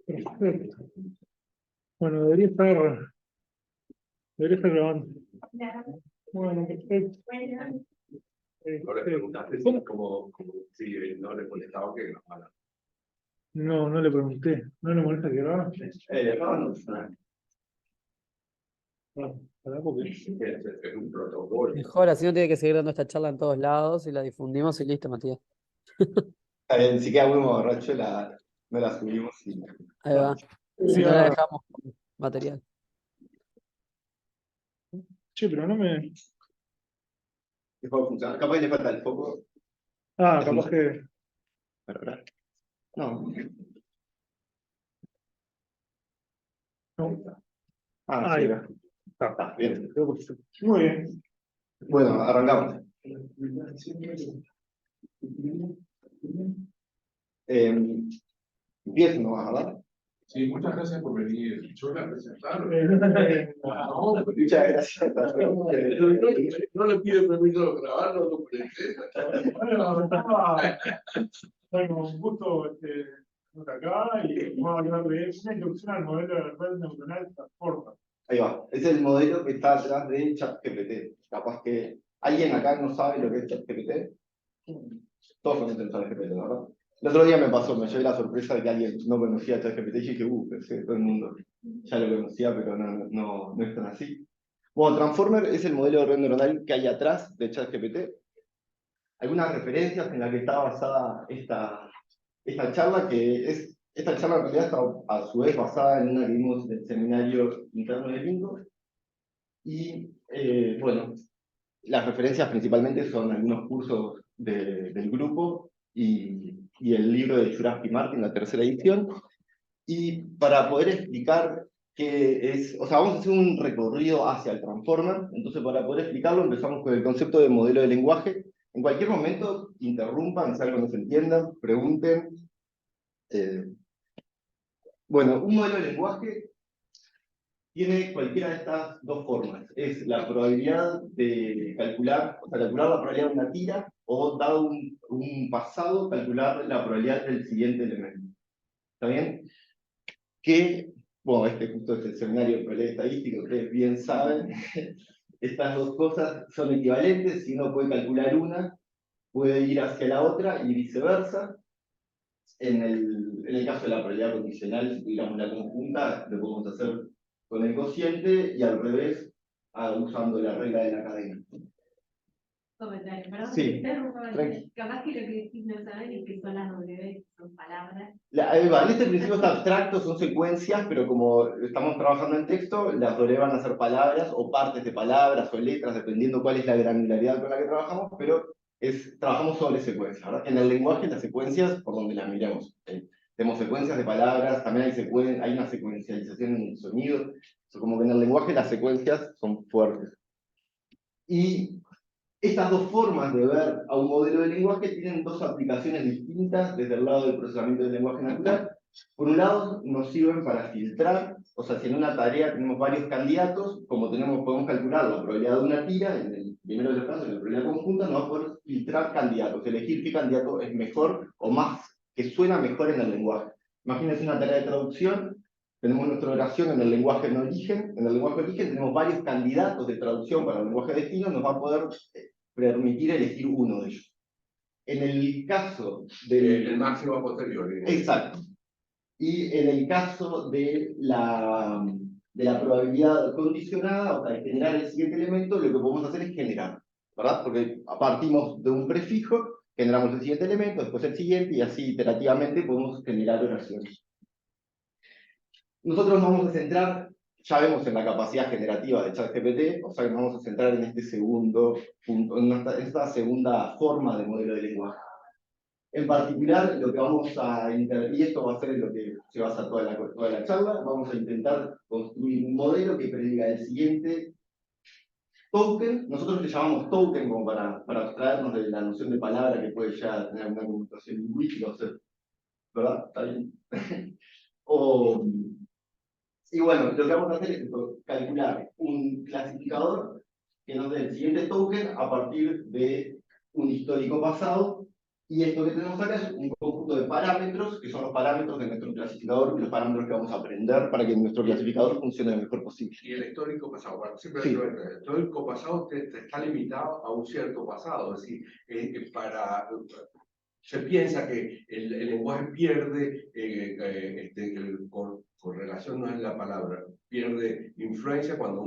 Perfecto. Bueno, debería estar grabando. Bueno, perfecto. No le preguntaste si como si no le contestaba que grabara. No, no le pregunté. ¿No le molesta que grabe? No, No, ¿verdad? Porque es un protocolo. Mejor, así no tiene que seguir dando esta charla en todos lados y la difundimos y listo, Matías. Si queda muy borracho, no la subimos. Ahí va. Si no la dejamos con material. che, pero no me. Dejó de funcionar. Capaz le falta el foco. Ah, capaz que. ¿Verdad? No. No. Ah, Ahí sí. va. Está bien. Muy bien. Bueno, arrancamos. Empiezo nomás, ¿verdad? Sí, muchas gracias por venir. Yo voy a presentar. Muchas gracias. No le pido permiso de grabarlo, lo presenta. Bueno, un gusto estar acá y vamos a hablar de una introducción al modelo de red neuronal Transformer. Ahí va. Es el modelo que está atrás de ChatGPT. Capaz que alguien acá no sabe lo que es ChatGPT. Todos conocen ChatGPT, ¿verdad? El otro día me pasó, me llevé la sorpresa de que alguien no conocía ChatGPT y dije, pensé que todo el mundo ya lo conocía, pero no es tan así. Bueno, Transformer es el modelo de red neuronal que hay atrás de ChatGPT. Algunas referencias en las que está basada esta charla, esta charla en realidad está a su vez basada en una que vimos en el seminario interno de Lingo. Y bueno, las referencias principalmente son algunos cursos del grupo y el libro de Jurassic Martin, la tercera edición. Y para poder explicar qué es, o sea, vamos a hacer un recorrido hacia el Transformer, entonces para poder explicarlo empezamos con el concepto de modelo de lenguaje. En cualquier momento interrumpan, si algo no se entienda, pregunten. Bueno, un modelo de lenguaje tiene cualquiera de estas dos formas. Es la probabilidad de calcular, o sea, calcular la probabilidad de una tira, o dado un pasado, calcular la probabilidad del siguiente elemento. ¿Está bien? Que, bueno, justo es el seminario de probabilidad estadística, ustedes bien saben, estas dos cosas son equivalentes. Si uno puede calcular una, puede ir hacia la otra y viceversa. En el caso de la probabilidad condicional, si tuviéramos la conjunta, lo podemos hacer con el cociente y al revés, usando la regla de la cadena. Comentario, perdón, Sí, capaz que lo que decís no saben es que son las W, son palabras. En este principio está abstracto, son secuencias, pero como estamos trabajando en texto, las W van a ser palabras o partes de palabras o letras, dependiendo cuál es la granularidad con la que trabajamos, pero trabajamos sobre secuencias, ¿verdad? En el lenguaje las secuencias, por donde las miremos, tenemos secuencias de palabras, también hay una secuencialización en el sonido, como que en el lenguaje las secuencias son fuertes. Y estas dos formas de ver a un modelo de lenguaje tienen dos aplicaciones distintas desde el lado del procesamiento del lenguaje natural. Por un lado, nos sirven para filtrar, o sea, si en una tarea tenemos varios candidatos, como podemos calcular la probabilidad de una tira, en el primero de los casos, en la probabilidad conjunta, nos va a poder filtrar candidatos, elegir qué candidato es mejor o más, que suena mejor en el lenguaje. Imagínense una tarea de traducción, tenemos nuestra oración en el lenguaje de origen. En el lenguaje de origen tenemos varios candidatos de traducción para el lenguaje de destino, nos va a poder permitir elegir uno de ellos. En el caso El máximo a posteriori. Exacto. Y en el caso de la probabilidad condicionada, o sea, de generar el siguiente elemento, lo que podemos hacer es generar, ¿verdad? Porque partimos de un prefijo, generamos el siguiente elemento, después el siguiente, y así iterativamente podemos generar oraciones. Nosotros nos vamos a centrar, ya vemos en la capacidad generativa de ChatGPT, o sea que nos vamos a centrar en este segundo punto, en esta segunda forma de modelo de lenguaje. En particular, lo que vamos a intentar, y esto va a ser en lo que se basa toda la charla, vamos a intentar construir un modelo que prediga el siguiente token. Nosotros le llamamos token como para abstraernos de la noción de palabra que puede ya tener una connotación lingüística, o sea, ¿verdad? ¿Está bien? Y bueno, lo que vamos a hacer es calcular un clasificador que nos dé el siguiente token a partir de un histórico pasado Y esto que tenemos acá es un conjunto de parámetros, que son los parámetros de nuestro clasificador y los parámetros que vamos a aprender para que nuestro clasificador funcione lo mejor posible. Y el histórico pasado, bueno, siempre Sí. el histórico pasado te está limitado a un cierto pasado, es decir, se piensa que el lenguaje pierde, correlación no es la palabra, pierde influencia cuando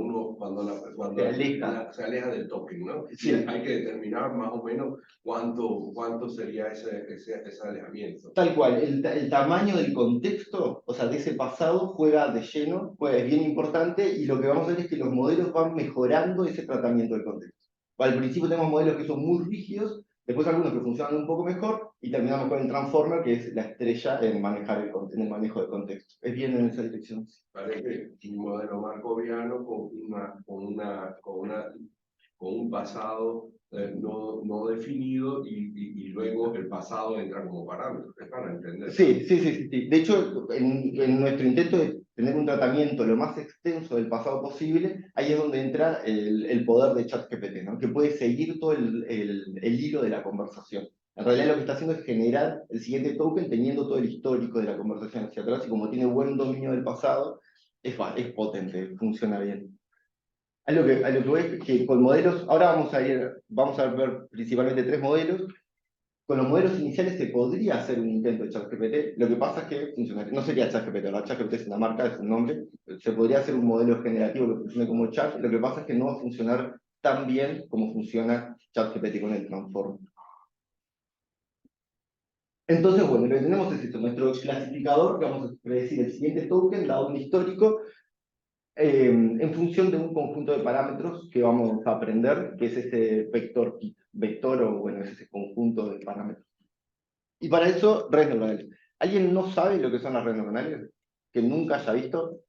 se aleja del token, ¿no? Sí. Y hay que determinar más o menos cuánto sería ese alejamiento. Tal cual, el tamaño del contexto, o sea, de ese pasado, juega de lleno, es bien importante, y lo que vamos a ver es que los modelos van mejorando ese tratamiento del contexto. Al principio tenemos modelos que son muy rígidos, después algunos que funcionan un poco mejor, y terminamos con el Transformer, que es la estrella en en el manejo del contexto. Es bien en esa dirección. Parece un modelo markoviano con un pasado no definido y luego el pasado entra como parámetro. Es para entender. Sí. De hecho, en nuestro intento de tener un tratamiento lo más extenso del pasado posible, ahí es donde entra el poder de ChatGPT, ¿no? Que puede seguir todo el hilo de la conversación. En realidad lo que está haciendo es generar el siguiente token teniendo todo el histórico de la conversación hacia atrás, y como tiene buen dominio del pasado, es potente, funciona bien. A lo que voy es que con modelos, ahora vamos a ver principalmente 3 modelos. Con los modelos iniciales se podría hacer un intento de ChatGPT, lo que pasa es que funcionaría, no sería ChatGPT, la ChatGPT es una marca, es un nombre, se podría hacer un modelo generativo que funcione como Chat, lo que pasa es que no va a funcionar tan bien como funciona ChatGPT con el Transform. Entonces, bueno, lo que tenemos es esto, nuestro clasificador, que vamos a predecir el siguiente token, dado un histórico, en función de un conjunto de parámetros que vamos a aprender, que es ese vector o bueno, es ese conjunto de parámetros. Y para eso, redes neuronales. ¿Alguien no sabe lo que son las redes neuronales? ¿Que nunca haya visto?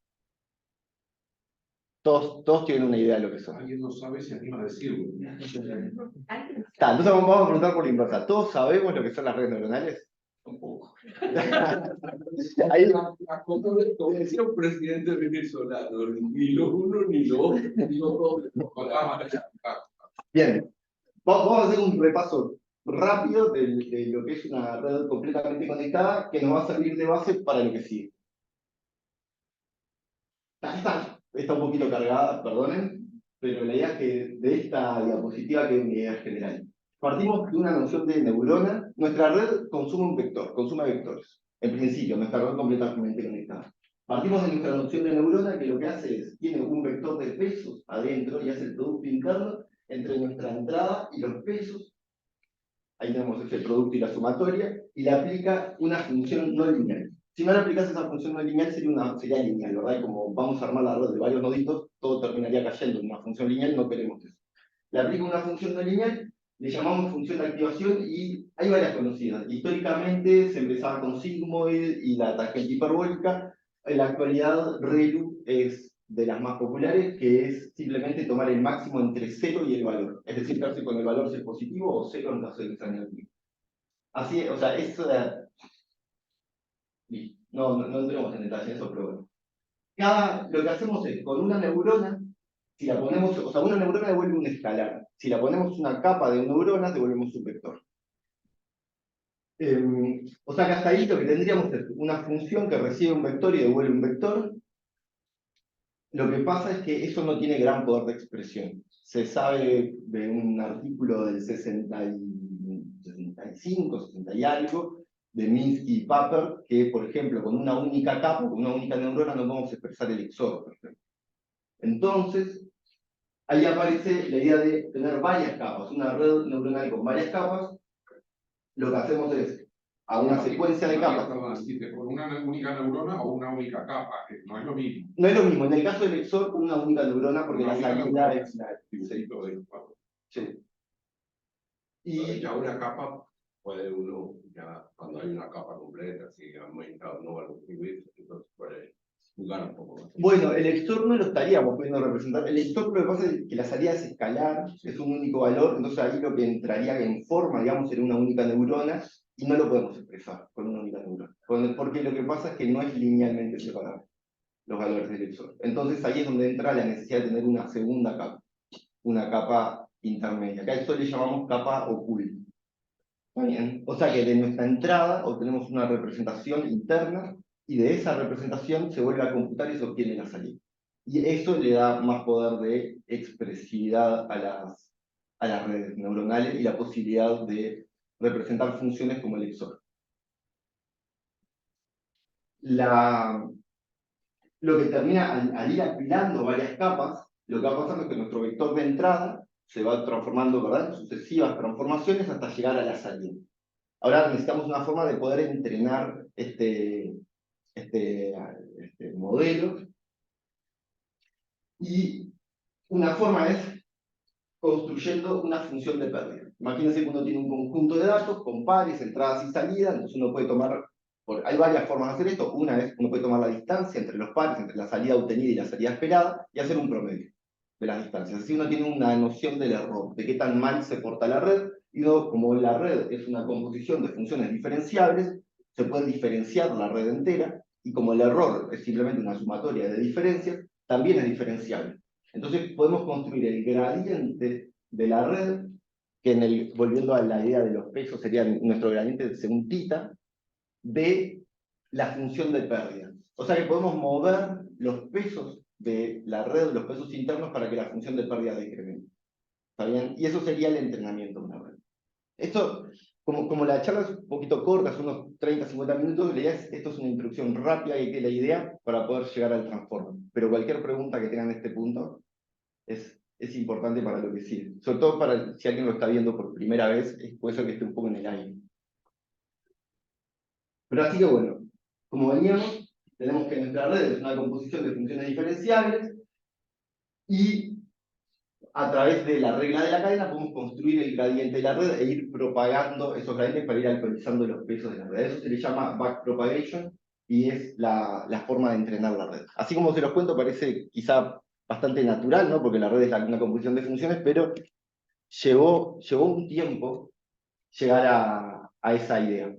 Todos tienen una idea de lo que son. Alguien no sabe si anima a decirlo. Entonces vamos a preguntar por la inversa. ¿Todos sabemos lo que son las redes neuronales? Un poco. Ahí, Como decía un presidente venezolano, ni lo uno ni lo otro, ni lo dos. bien, vamos a hacer un repaso rápido de lo que es una red completamente conectada que nos va a servir de base para lo que sigue. Está un poquito cargada, perdonen, pero la idea es que de esta diapositiva quede una idea general. Partimos de una noción de neurona. Nuestra red consume vectores. En principio, nuestra red completamente conectada. Partimos de nuestra noción de neurona, que lo que hace es, tiene un vector de pesos adentro y hace el producto interno entre nuestra entrada y los pesos. Ahí tenemos ese producto y la sumatoria, y le aplica una función no lineal. Si no le aplicas esa función no lineal, sería lineal, ¿verdad? Y como vamos a armar la red de varios noditos, todo terminaría cayendo en una función lineal, no queremos eso. Le aplica una función no lineal, le llamamos función de activación, y hay varias conocidas. Históricamente se empezaba con sigmoid y la tangente hiperbólica. En la actualidad, ReLU es de las más populares, que es simplemente tomar el máximo entre 0 y el valor. Es decir, quedarse con el valor si es positivo o 0 en caso de que sea negativo. Así es, o sea, eso de... No entremos en detalle en eso, pero bueno. Lo que hacemos es, con una neurona, si la ponemos, o sea, una neurona devuelve un escalar. Si la ponemos una capa de neuronas, devolvemos un vector. O sea que hasta ahí lo que tendríamos es una función que recibe un vector y devuelve un vector. Lo que pasa es que eso no tiene gran poder de expresión. Se sabe de un artículo del 65, 60 y algo, de Minsky y Papert, que, por ejemplo, con una única capa, con una única neurona, no podemos expresar el XOR, por ejemplo. Entonces, ahí aparece la idea de tener varias capas, una red neuronal con varias capas. Lo que hacemos es, a una secuencia de capas. Con una única neurona o una única capa, que no es lo mismo. No es lo mismo, en el caso del XOR, con una única neurona, porque la salida es la... Sí. Y ya una capa puede uno, ya cuando hay una capa completa, si han aumentado no va a escribir, entonces puede jugar un poco más. Bueno, el XOR no lo estaríamos pudiendo representar. El XOR lo que pasa es que la salida es escalar, es un único valor, entonces ahí lo que entraría en forma, digamos, sería una única neurona, y no lo podemos expresar con una única neurona. Porque lo que pasa es que no es linealmente separable los valores del XOR. Entonces ahí es donde entra la necesidad de tener una segunda capa, una capa intermedia. Acá a esto le llamamos capa oculta. ¿Está bien? O sea que de nuestra entrada obtenemos una representación interna y de esa representación se vuelve a computar y se obtiene la salida. Y eso le da más poder de expresividad a las redes neuronales y la posibilidad de representar funciones como el XOR. Lo que termina al ir apilando varias capas, lo que va pasando es que nuestro vector de entrada se va transformando, ¿verdad?, en sucesivas transformaciones hasta llegar a la salida. Ahora necesitamos una forma de poder entrenar este modelo. Y una forma es construyendo una función de pérdida. Imagínense que uno tiene un conjunto de datos con pares, entradas y salidas, entonces uno puede tomar, hay varias formas de hacer esto. Una es, uno puede tomar la distancia entre los pares, entre la salida obtenida y la salida esperada, y hacer un promedio de las distancias. Así uno tiene una noción del error, de qué tan mal se porta la red, y uno, como la red es una composición de funciones diferenciables, se puede diferenciar la red entera, y como el error es simplemente una sumatoria de diferencias, también es diferenciable. Entonces podemos construir el gradiente de la red, que volviendo a la idea de los pesos, sería nuestro gradiente según tita, de la función de pérdida. O sea que podemos mover los pesos de la red, los pesos internos, para que la función de pérdida decremente. ¿Está bien? Y eso sería el entrenamiento de una red. Esto, como la charla es un poquito corta, son unos 30-50 minutos, la idea esto es una introducción rápida y que la idea para poder llegar al transformer. Pero cualquier pregunta que tengan en este punto es importante para lo que sigue. Sobre todo para si alguien lo está viendo por primera vez, es por eso que esté un poco en el aire. Pero así que bueno, como veníamos, tenemos que nuestra red es una composición de funciones diferenciables y a través de la regla de la cadena podemos construir el gradiente de la red e ir propagando esos gradientes para ir actualizando los pesos de la red. Eso se le llama backpropagation y es la forma de entrenar la red. Así como se los cuento, parece quizá bastante natural, ¿no?, porque la red es una composición de funciones, pero llevó un tiempo llegar a esa idea.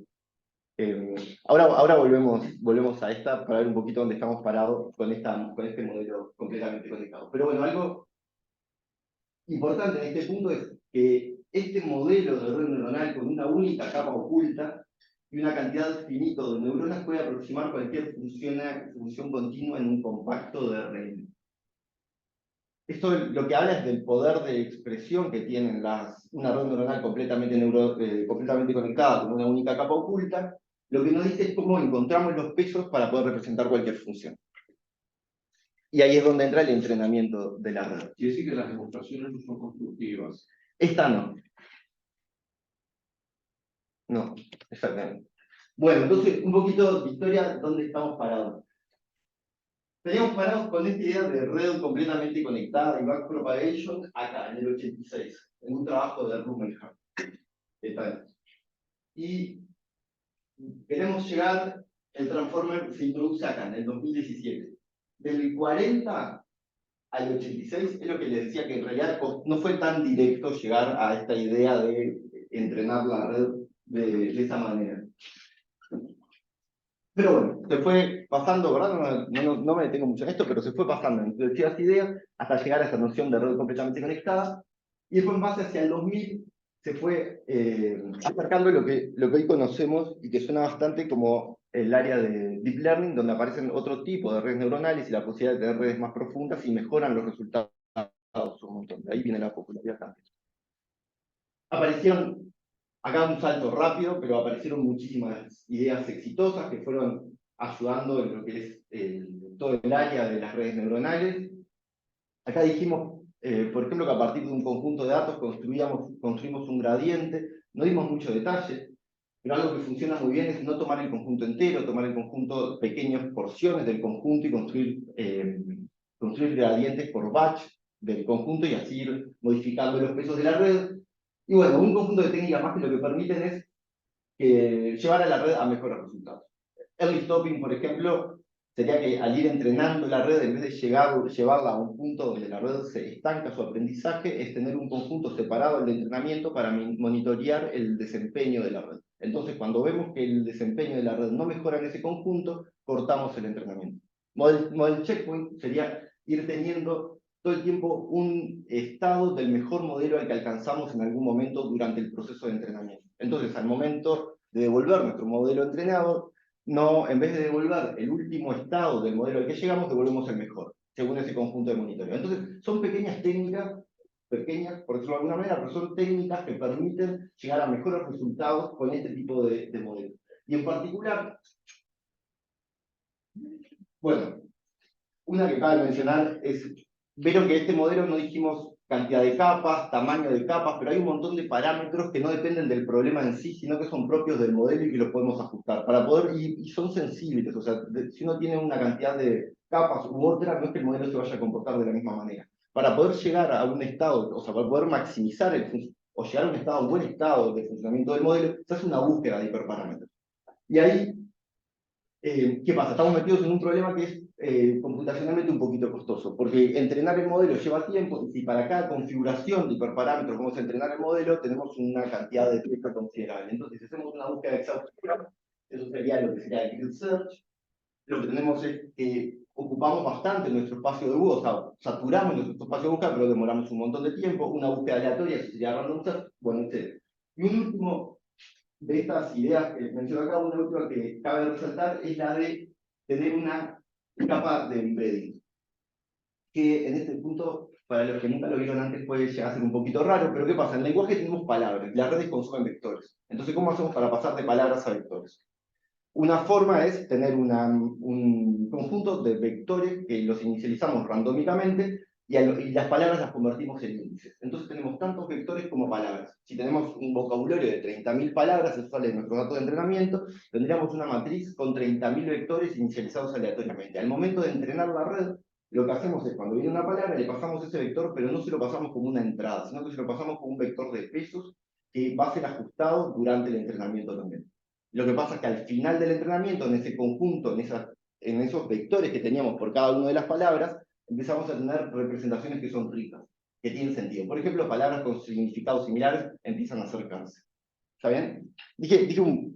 Ahora volvemos a esta para ver un poquito dónde estamos parados con este modelo completamente conectado. Pero bueno, algo importante en este punto es que este modelo de red neuronal con una única capa oculta y una cantidad finita de neuronas puede aproximar cualquier función continua en un compacto de red. Esto lo que habla es del poder de expresión que tienen una red neuronal completamente conectada con una única capa oculta. Lo que nos dice es cómo encontramos los pesos para poder representar cualquier función. Y ahí es donde entra el entrenamiento de la red. Quiere decir que las demostraciones no son constructivas. Esta no. No, exactamente. Bueno, entonces un poquito de historia, ¿dónde estamos parados? Estaríamos parados con esta idea de red completamente conectada y backpropagation acá, en el 86, en un trabajo de Rummelhart. Y queremos llegar, el transformer se introduce acá, en el 2017. Del 40 al 86 es lo que les decía, que en realidad no fue tan directo llegar a esta idea de entrenar la red de esa manera. Pero bueno, se fue pasando, ¿verdad? No me detengo mucho en esto, pero se fue pasando entre diversas ideas hasta llegar a esta noción de red completamente conectada. Y después, en base hacia el 2000, se fue acercando lo que hoy conocemos y que suena bastante como el área de Deep Learning, donde aparecen otro tipo de redes neuronales y la posibilidad de tener redes más profundas y mejoran los resultados un montón. De ahí viene la popularidad también. Aparecieron acá un salto rápido, pero aparecieron muchísimas ideas exitosas que fueron ayudando en lo que es todo el área de las redes neuronales. Acá dijimos, por ejemplo, que a partir de un conjunto de datos construimos un gradiente. No dimos mucho detalle, pero algo que funciona muy bien es no tomar el conjunto entero, tomar el conjunto, pequeñas porciones del conjunto y construir gradientes por batch del conjunto y así ir modificando los pesos de la red. Y bueno, un conjunto de técnicas más que lo que permiten es llevar a la red a mejores resultados. Early stopping, por ejemplo, sería que al ir entrenando la red, en vez de llevarla a un punto donde la red se estanca su aprendizaje, es tener un conjunto separado del entrenamiento para monitorear el desempeño de la red. Entonces, cuando vemos que el desempeño de la red no mejora en ese conjunto, cortamos el entrenamiento. Model checkpoint sería ir teniendo todo el tiempo un estado del mejor modelo al que alcanzamos en algún momento durante el proceso de entrenamiento. Entonces, al momento de devolver nuestro modelo entrenado, no, en vez de devolver el último estado del modelo al que llegamos, devolvemos el mejor, según ese conjunto de monitoreo. Entonces, son pequeñas técnicas, pequeñas, por decirlo de alguna manera, pero son técnicas que permiten llegar a mejores resultados con este tipo de modelos. Y en particular, bueno, una que cabe mencionar es, vieron que este modelo no dijimos cantidad de capas, tamaño de capas, pero hay un montón de parámetros que no dependen del problema en sí, sino que son propios del modelo y que los podemos ajustar para poder, y son sensibles, o sea, si uno tiene una cantidad de capas u otra, no es que el modelo se vaya a comportar de la misma manera. Para poder llegar a un estado, o sea, para poder maximizar o llegar a un estado, un buen estado de funcionamiento del modelo, se hace una búsqueda de hiperparámetros. Y ahí, ¿qué pasa? Estamos metidos en un problema que es computacionalmente un poquito costoso, porque entrenar el modelo lleva tiempo, y para cada configuración de hiperparámetros, como es entrenar el modelo, tenemos una cantidad de tiempo considerable. Entonces, si hacemos una búsqueda exhaustiva, eso sería lo que sería el grid search, lo que tenemos es que ocupamos bastante nuestro espacio de búsqueda, o sea, saturamos nuestro espacio de búsqueda, pero demoramos un montón de tiempo. Una búsqueda aleatoria, eso sería random search, bueno, etc. Y un último de estas ideas que menciono acá, una última que cabe resaltar es la de tener una capa de embedding, que en este punto, para los que nunca lo vieron antes, puede llegar a ser un poquito raro, pero ¿qué pasa? En el lenguaje tenemos palabras, las redes consumen vectores. Entonces, ¿cómo hacemos para pasar de palabras a vectores? Una forma es tener un conjunto de vectores que los inicializamos randómicamente y las palabras las convertimos en índices. Entonces tenemos tantos vectores como palabras. Si tenemos un vocabulario de 30.000 palabras, eso sale de nuestro dato de entrenamiento, tendríamos una matriz con 30.000 vectores inicializados aleatoriamente. Al momento de entrenar la red, lo que hacemos es, cuando viene una palabra, le pasamos ese vector, pero no se lo pasamos como una entrada, sino que se lo pasamos como un vector de pesos que va a ser ajustado durante el entrenamiento también. Lo que pasa es que al final del entrenamiento, en ese conjunto, en esos vectores que teníamos por cada una de las palabras, empezamos a tener representaciones que son ricas, que tienen sentido. Por ejemplo, palabras con significados similares empiezan a acercarse. ¿Está bien? Dije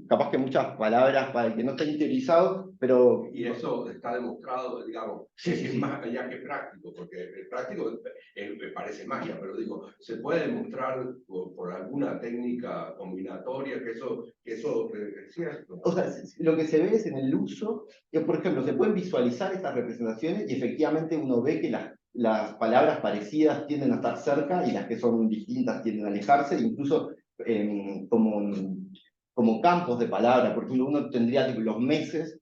capaz que muchas palabras para el que no está interiorizado, pero... Y eso está demostrado, digamos, Sí, sí, es sí. más allá que práctico, porque el práctico me parece magia, pero digo, se puede demostrar por alguna técnica combinatoria que eso es cierto. O sea, lo que se ve es en el uso, que por ejemplo, se pueden visualizar estas representaciones y efectivamente uno ve que las palabras parecidas tienden a estar cerca y las que son distintas tienden a alejarse, incluso como campos de palabra. Por ejemplo, uno tendría tipo, los meses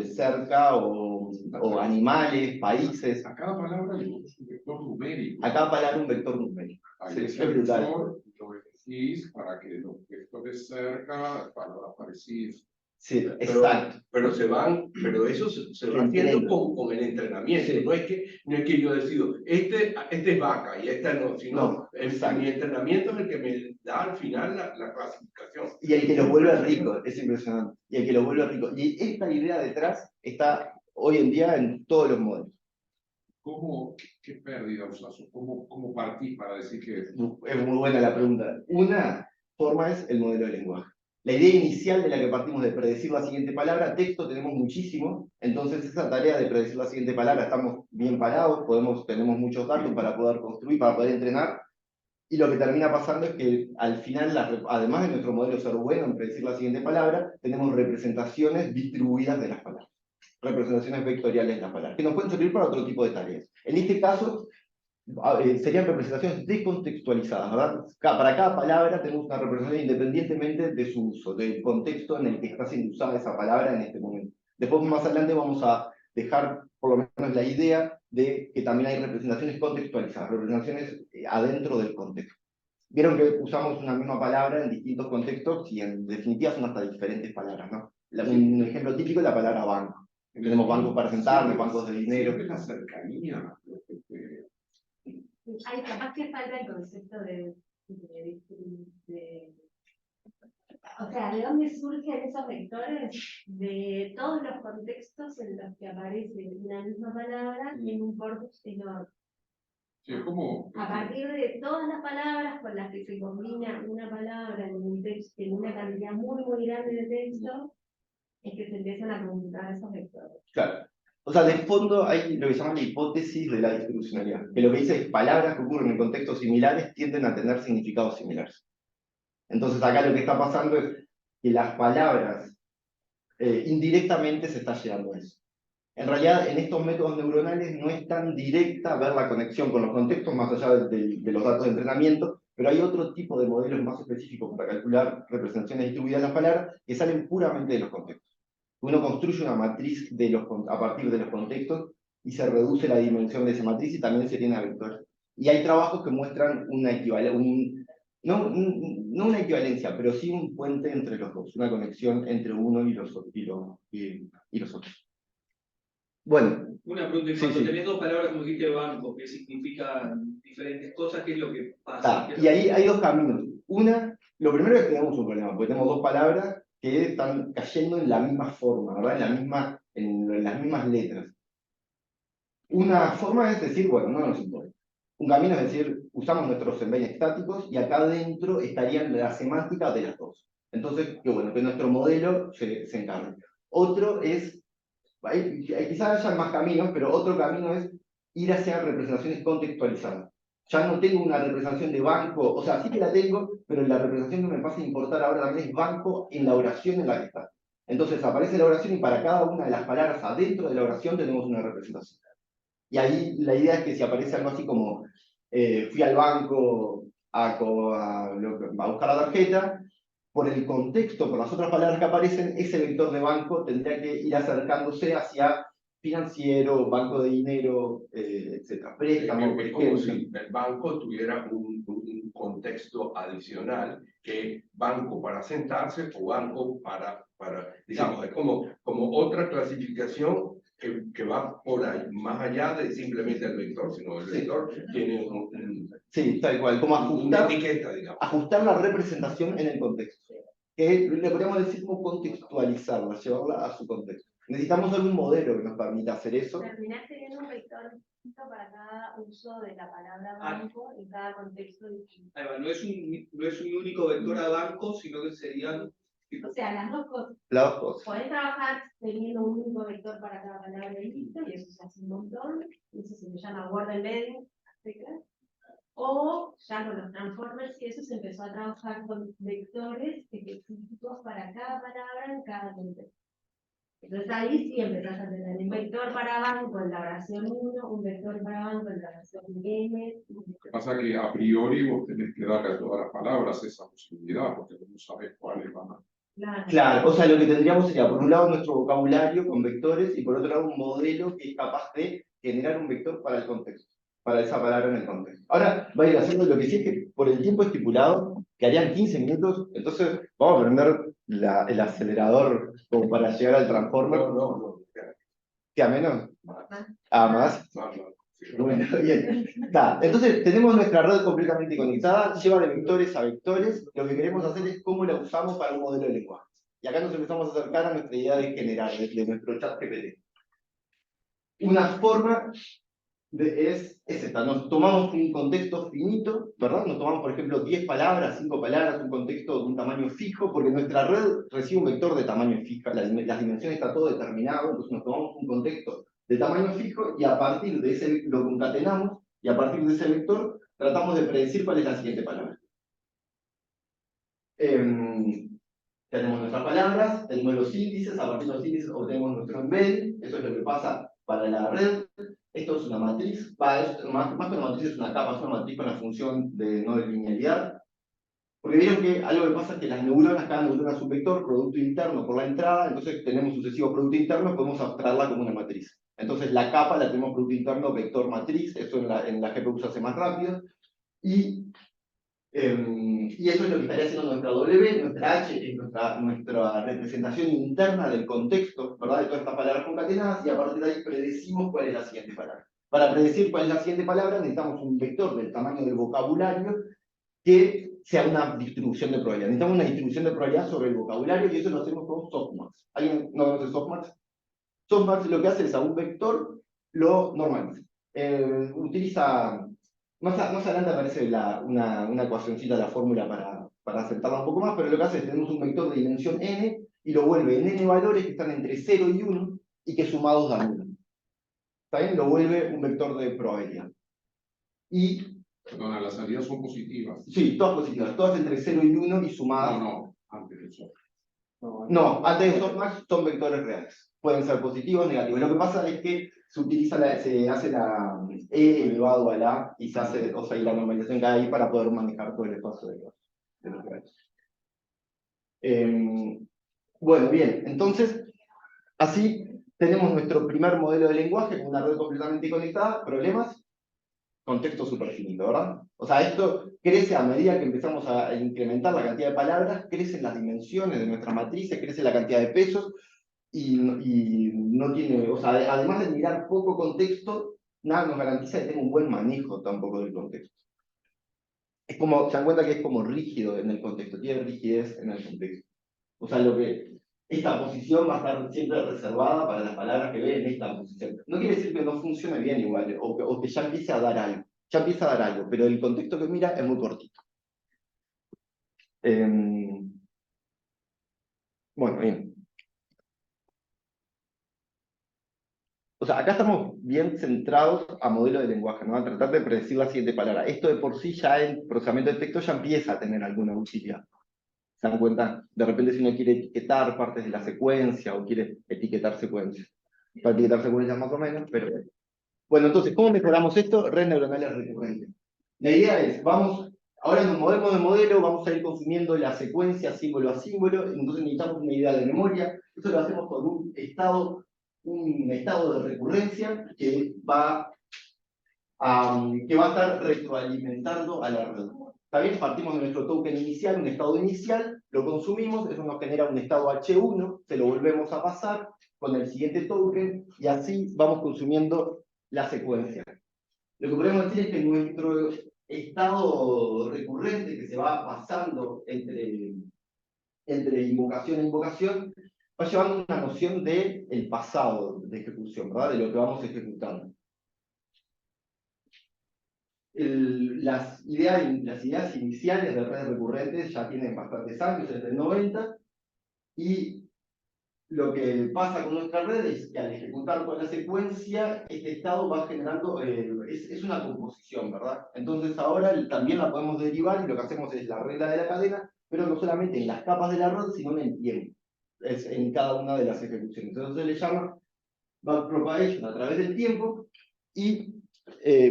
cerca o animales, países. A cada palabra hay un vector numérico. A cada palabra un vector numérico. Ahí Sí, ese es brutal. vector lo elegís para que los vectores cerca, palabras parecidas. Sí, exacto. Pero eso se va haciendo con el entrenamiento. Sí. No es que yo decido, este es vaca y esta no, sino No, mi entrenamiento es el que me da al final la clasificación. Y el que lo vuelve rico, es impresionante. Y el que lo vuelve rico. Y esta idea detrás está hoy en día en todos los modelos. ¿Qué pérdida usas? ¿Cómo partís para decir que Es muy buena la pregunta. Una forma es el modelo de lenguaje. La idea inicial de la que partimos de predecir la siguiente palabra, texto tenemos muchísimo, entonces esa tarea de predecir la siguiente palabra estamos bien parados, tenemos muchos datos para poder construir, para poder entrenar, y lo que termina pasando es que al final, además de nuestro modelo ser bueno en predecir la siguiente palabra, tenemos representaciones distribuidas de las palabras, representaciones vectoriales de las palabras, que nos pueden servir para otro tipo de tareas. En este caso, serían representaciones descontextualizadas, ¿verdad? Para cada palabra tenemos una representación independientemente de su uso, del contexto en el que está siendo usada esa palabra en este momento. Después, más adelante, vamos a dejar por lo menos la idea de que también hay representaciones contextualizadas, representaciones adentro del contexto. Vieron que usamos una misma palabra en distintos contextos y en definitiva son hasta diferentes palabras, ¿no? Un ejemplo típico es la palabra banco. Tenemos bancos para sentarnos, bancos de dinero. Siempre la cercanía. Ay, capaz que falta el concepto o sea, ¿de dónde surgen esos vectores? De todos los contextos en los que aparece una misma palabra en un corpus enorme. Sí, como A partir de todas las palabras con las que se combina una palabra en un texto, en una cantidad muy, muy grande de texto, es que se empiezan a computar esos vectores. Claro. O sea, de fondo hay lo que se llama la hipótesis de la distribucionalidad, que lo que dice es palabras que ocurren en contextos similares tienden a tener significados similares. Entonces acá lo que está pasando es que las palabras indirectamente se está llegando a eso. En realidad, en estos métodos neuronales no es tan directa ver la conexión con los contextos, más allá de los datos de entrenamiento, pero hay otro tipo de modelos más específicos para calcular representaciones distribuidas de las palabras que salen puramente de los contextos. Uno construye una matriz a partir de los contextos y se reduce la dimensión de esa matriz y también se tiene a vectores. Y hay trabajos que muestran una equivalencia, no una equivalencia, pero sí un puente entre los dos, una conexión entre uno y los otros. Bueno, Una pregunta, Sí, cuando sí. tenés dos palabras como dijiste banco, que significan diferentes cosas, ¿qué es lo que pasa? y ahí hay dos caminos. Lo primero es que tenemos un problema, porque tenemos dos palabras que están cayendo en la misma forma, ¿verdad? En las mismas letras. Una forma es decir, bueno, no nos importa. Un camino es decir, usamos nuestros embeddings estáticos y acá adentro estarían las semánticas de las dos. Entonces, que bueno, que nuestro modelo se encargue. Otro es, quizás haya más caminos, pero otro camino es ir hacia representaciones contextualizadas. Ya no tengo una representación de banco, o sea, sí que la tengo, pero la representación que me pasa a importar ahora también es banco en la oración en la que está. Entonces aparece la oración y para cada una de las palabras adentro de la oración tenemos una representación. Y ahí la idea es que si aparece algo así como fui al banco a buscar la tarjeta, por el contexto, por las otras palabras que aparecen, ese vector de banco tendría que ir acercándose hacia financiero, banco de dinero, etc. Préstamo, por Es como ejemplo. si el banco tuviera un contexto adicional, que banco para sentarse o banco digamos, es como otra clasificación que va por ahí, más allá de simplemente el vector, sino el Sí. vector tiene Sí, tal cual, como una etiqueta, digamos. ajustar la representación en el contexto. Que le podríamos decir como contextualizarla, llevarla a su contexto. Necesitamos algún modelo que nos permita hacer eso. Terminás teniendo un vector distinto para cada uso de la palabra banco en cada contexto distinto. Ahí va, no es un único vector a banco, sino que serían... O sea, las dos cosas. Las dos cosas. Podés trabajar teniendo un único vector para cada palabra y listo, y eso se hace un montón. Eso se llama word embedding, etc. O ya con los transformers, y eso se empezó a trabajar con vectores específicos para cada palabra en cada contexto. Entonces ahí sí empezás a tener un vector para banco en la oración 1, un vector para banco en la oración M. Lo que pasa es que a priori vos tenés que darle a todas las palabras esa posibilidad, porque no sabés cuáles van a... Claro, o sea, lo que tendríamos sería, por un lado, nuestro vocabulario con vectores, y por otro lado, un modelo que es capaz de generar un vector para el contexto, para esa palabra en el contexto. Ahora, va a ir haciendo lo que sí es que, por el tiempo estipulado, que harían 15 minutos, entonces vamos a prender el acelerador como para llegar al transformer. No. ¿Que a menos? Más. ¿A más? Sí. Bueno, bien. Entonces, tenemos nuestra red completamente conectada, lleva de vectores a vectores. Lo que queremos hacer es cómo la usamos para un modelo de lenguaje. Y acá nos empezamos a acercar a nuestra idea de generar, de nuestro chat GPT. Una forma es esta. Nos tomamos un contexto finito, ¿verdad? Nos tomamos, por ejemplo, 10 palabras, 5 palabras, un contexto de un tamaño fijo, porque nuestra red recibe un vector de tamaño fijo, las dimensiones está todo determinado, entonces nos tomamos un contexto de tamaño fijo y a partir de ese lo concatenamos y a partir de ese vector tratamos de predecir cuál es la siguiente palabra. Tenemos nuestras palabras, tenemos los índices, a partir de los índices obtenemos nuestro embedding, eso es lo que pasa para la red. Esto es una matriz, más que una matriz es una capa, es una matriz con la función de no de linealidad. Porque vieron que algo que pasa es que las neuronas, cada neurona es un vector, producto interno por la entrada, entonces tenemos sucesivos productos internos, podemos abstraerla como una matriz. Entonces la capa la tenemos producto interno, vector matriz, eso en la GPU se hace más rápido. Y eso es lo que estaría haciendo nuestra W, nuestra H, que es nuestra representación interna del contexto, ¿verdad? De todas estas palabras concatenadas, y a partir de ahí predecimos cuál es la siguiente palabra. Para predecir cuál es la siguiente palabra necesitamos un vector del tamaño del vocabulario que sea una distribución de probabilidad. Necesitamos una distribución de probabilidad sobre el vocabulario y eso lo hacemos con softmax. ¿Alguien no conoce softmax? Softmax lo que hace es a un vector lo normaliza. Utiliza... Más adelante aparece una ecuacioncita de la fórmula para aceptarla un poco más, pero lo que hace es tenemos un vector de dimensión n y lo vuelve en n valores que están entre 0 y 1 y que sumados dan 1. ¿Está bien? Lo vuelve un vector de probabilidad. Y, Perdona, las salidas son positivas. sí, todas positivas, todas entre 0 y 1 y sumadas. No, antes de eso. No, antes de softmax son vectores reales. Pueden ser positivos o negativos. Lo que pasa es que se utiliza se hace la E elevado a la A y se hace, o sea, y la normalización que hay ahí para poder manejar todo el espacio de los reales. Bueno, bien, entonces, así tenemos nuestro primer modelo de lenguaje con una red completamente conectada. ¿Problemas? Contexto superfinito, ¿verdad? O sea, esto crece a medida que empezamos a incrementar la cantidad de palabras, crecen las dimensiones de nuestras matrices, crece la cantidad de pesos, y no tiene, o sea, además de mirar poco contexto, nada nos garantiza que tenga un buen manejo tampoco del contexto. Es como, se dan cuenta que es como rígido en el contexto, tiene rigidez en el contexto. O sea, esta posición va a estar siempre reservada para las palabras que ven en esta posición. No quiere decir que no funcione bien igual, o que ya empiece a dar algo. Ya empieza a dar algo, pero el contexto que mira es muy cortito. Bueno, bien. O sea, acá estamos bien centrados a modelo de lenguaje, ¿no? A tratar de predecir la siguiente palabra. Esto de por sí ya en procesamiento de texto ya empieza a tener alguna utilidad. ¿Se dan cuenta? De repente si uno quiere etiquetar partes de la secuencia o quiere etiquetar secuencias. Para etiquetar secuencias más o menos, pero... Bueno, entonces, ¿cómo mejoramos esto? Red neuronales recurrentes. La idea es, ahora nos movemos de modelo, vamos a ir consumiendo la secuencia símbolo a símbolo, entonces necesitamos una idea de memoria. Esto lo hacemos con un estado de recurrencia que va a estar retroalimentando a la red. ¿Está bien? Partimos de nuestro token inicial, un estado inicial, lo consumimos, eso nos genera un estado H1, se lo volvemos a pasar con el siguiente token, y así vamos consumiendo la secuencia. Lo que podemos decir es que nuestro estado recurrente que se va pasando entre invocación e invocación, va llevando una noción del pasado de ejecución, ¿verdad? De lo que vamos ejecutando. Las ideas iniciales de redes recurrentes ya tienen bastantes años, desde el 90, y lo que pasa con nuestra red es que al ejecutar toda la secuencia, este estado va generando, es una composición, ¿verdad? Entonces ahora también la podemos derivar y lo que hacemos es la regla de la cadena, pero no solamente en las capas de la red, sino en el tiempo. Es en cada una de las ejecuciones. Entonces se le llama backpropagation a través del tiempo, y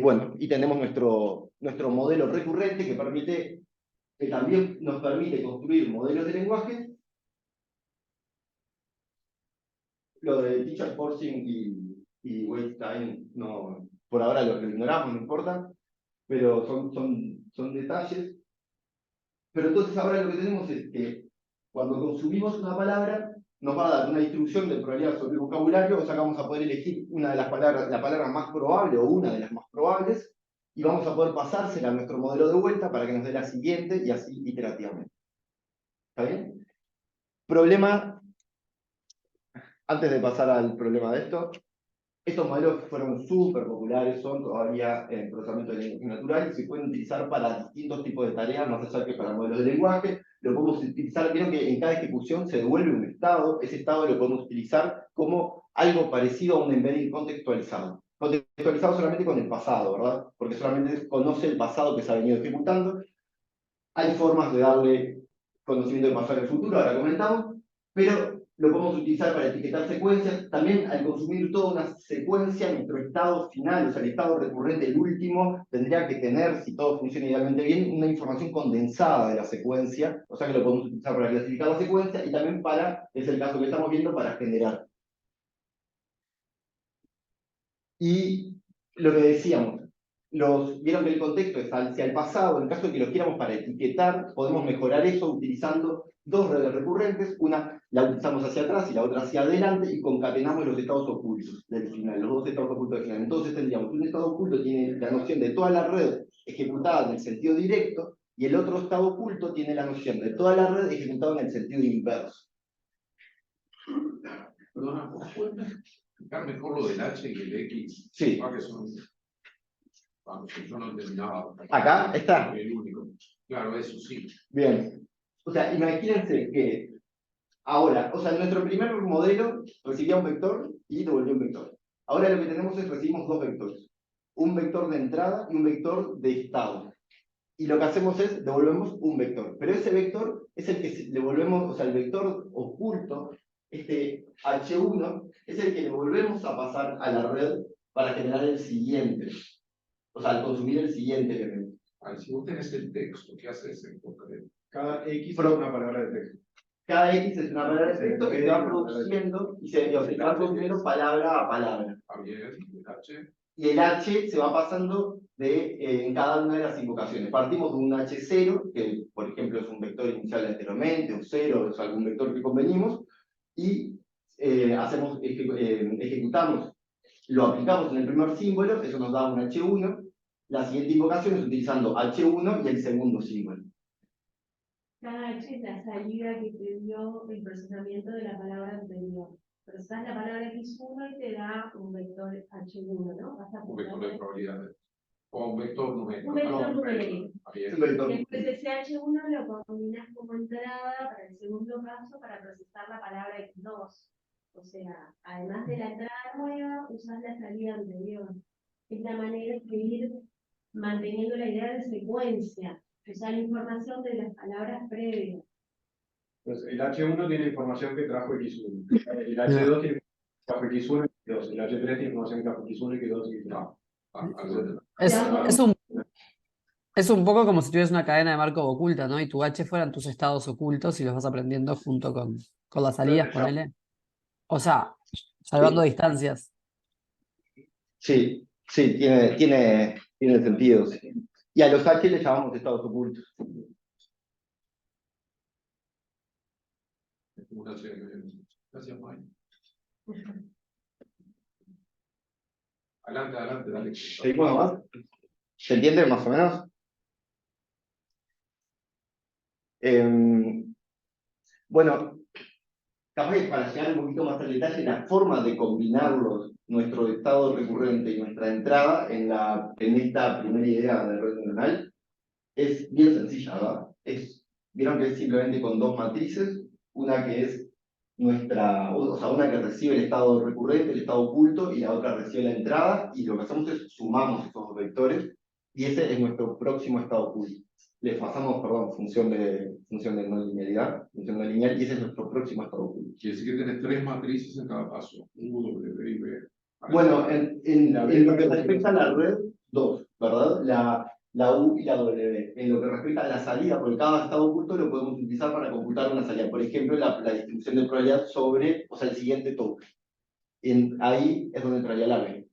bueno, y tenemos nuestro modelo recurrente que también nos permite construir modelos de lenguaje. Lo de teacher forcing y wait time, no, por ahora lo ignoramos, no importa, pero son detalles. Pero entonces ahora lo que tenemos es que cuando consumimos una palabra, nos va a dar una distribución de probabilidad sobre el vocabulario, o sea que vamos a poder elegir una de las palabras, la palabra más probable o una de las más probables, y vamos a poder pasársela a nuestro modelo de vuelta para que nos dé la siguiente, y así iterativamente. ¿Está bien? Problema, antes de pasar al problema de esto, estos modelos fueron súper populares, son todavía en procesamiento de lenguaje natural y se pueden utilizar para distintos tipos de tareas, más allá que para modelos de lenguaje. Lo podemos utilizar, vieron que en cada ejecución se devuelve un estado, ese estado lo podemos utilizar como algo parecido a un embedding contextualizado. Contextualizado solamente con el pasado, ¿verdad? Porque solamente conoce el pasado que se ha venido ejecutando. Hay formas de darle conocimiento del pasado en el futuro, ahora comentamos, pero lo podemos utilizar para etiquetar secuencias. También al consumir toda una secuencia, nuestro estado final, o sea, el estado recurrente, el último, tendría que tener, si todo funciona idealmente bien, una información condensada de la secuencia, o sea que lo podemos utilizar para clasificar la secuencia y también es el caso que estamos viendo, para generar. Y lo que decíamos, vieron que el contexto es hacia el pasado. En caso de que los quieramos para etiquetar, podemos mejorar eso utilizando dos redes recurrentes. Una la utilizamos hacia atrás y la otra hacia adelante, y concatenamos los estados ocultos del final, los dos estados ocultos del final. Entonces tendríamos un estado oculto, tiene la noción de toda la red ejecutada en el sentido directo, y el otro estado oculto tiene la noción de toda la red ejecutada en el sentido inverso. Perdona, ¿puedes explicar mejor lo del H y el X? Sí. Que son... Vamos, yo no entendí nada. Acá está. El único. Claro, eso sí. Bien. O sea, imagínense que ahora, o sea, nuestro primer modelo recibía un vector y devolvía un vector. Ahora lo que tenemos es, recibimos dos vectores. Un vector de entrada y un vector de estado. Y lo que hacemos es, devolvemos un vector. Pero ese vector es el que le volvemos, o sea, el vector oculto, este H1, es el que le volvemos a pasar a la red para generar el siguiente. O sea, al consumir el siguiente elemento. Si vos tenés el texto, ¿qué haces en concreto? Cada X Pro- es una palabra de texto. Cada X es una palabra de texto que se va produciendo y se va produciendo palabra a palabra. Está bien, el H. Y el H se va pasando en cada una de las invocaciones. Partimos de un H0, que por ejemplo es un vector inicial enteramente, o 0, es algún vector que convenimos, y ejecutamos, lo aplicamos en el primer símbolo, eso nos da un H1, la siguiente invocación es utilizando H1 y el segundo símbolo. Cada H es la salida que te dio el procesamiento de la palabra anterior. Procesas la palabra X1 y te da un vector H1, ¿no? Vas a Un vector de poner probabilidades. O un vector numérico. un vector No, numérico. está bien. Un vector. Después ese H1 lo combinas como entrada para el segundo paso para procesar la palabra X2. O sea, además de la entrada nueva, usas la salida anterior. Es la manera de ir manteniendo la idea de secuencia, usar la información de las palabras previas. Entonces, el H1 tiene información que trajo X1. El H2 tiene información que trajo X1 y X2. El H3 tiene información que trajo X1 y X2 y X3. Es un poco como si tuvieras una cadena de Markov oculta, ¿no? Y tu H fueran tus estados ocultos y los vas aprendiendo junto con las salidas, ponele. O sea, salvando distancias. Sí, sí, tiene sentido. Sí. Y a los H les llamamos estados ocultos. Gracias, Mike. Adelante, dale. ¿Seguimos nomás? ¿Se entiende más o menos? Bueno, capaz que para llegar un poquito más al detalle, la forma de combinarlos, nuestro estado recurrente y nuestra entrada en esta primera idea de red neuronal, es bien sencilla, ¿verdad? Vieron que es simplemente con dos matrices, una que es una que recibe el estado recurrente, el estado oculto, y la otra recibe la entrada, y lo que hacemos es sumamos estos dos vectores, y ese es nuestro próximo estado oculto. Le pasamos, perdón, función de no linealidad, función no lineal, y ese es nuestro próximo estado oculto. Quiere decir que tenés tres matrices en cada paso. U, W y B. Bueno, en lo que respecta a la red, dos, ¿verdad? La U y la W. En lo que respecta a la salida, porque cada estado oculto lo podemos utilizar para computar una salida. Por ejemplo, la distribución de probabilidad sobre, o sea, el siguiente token. Ahí es donde entraría la B.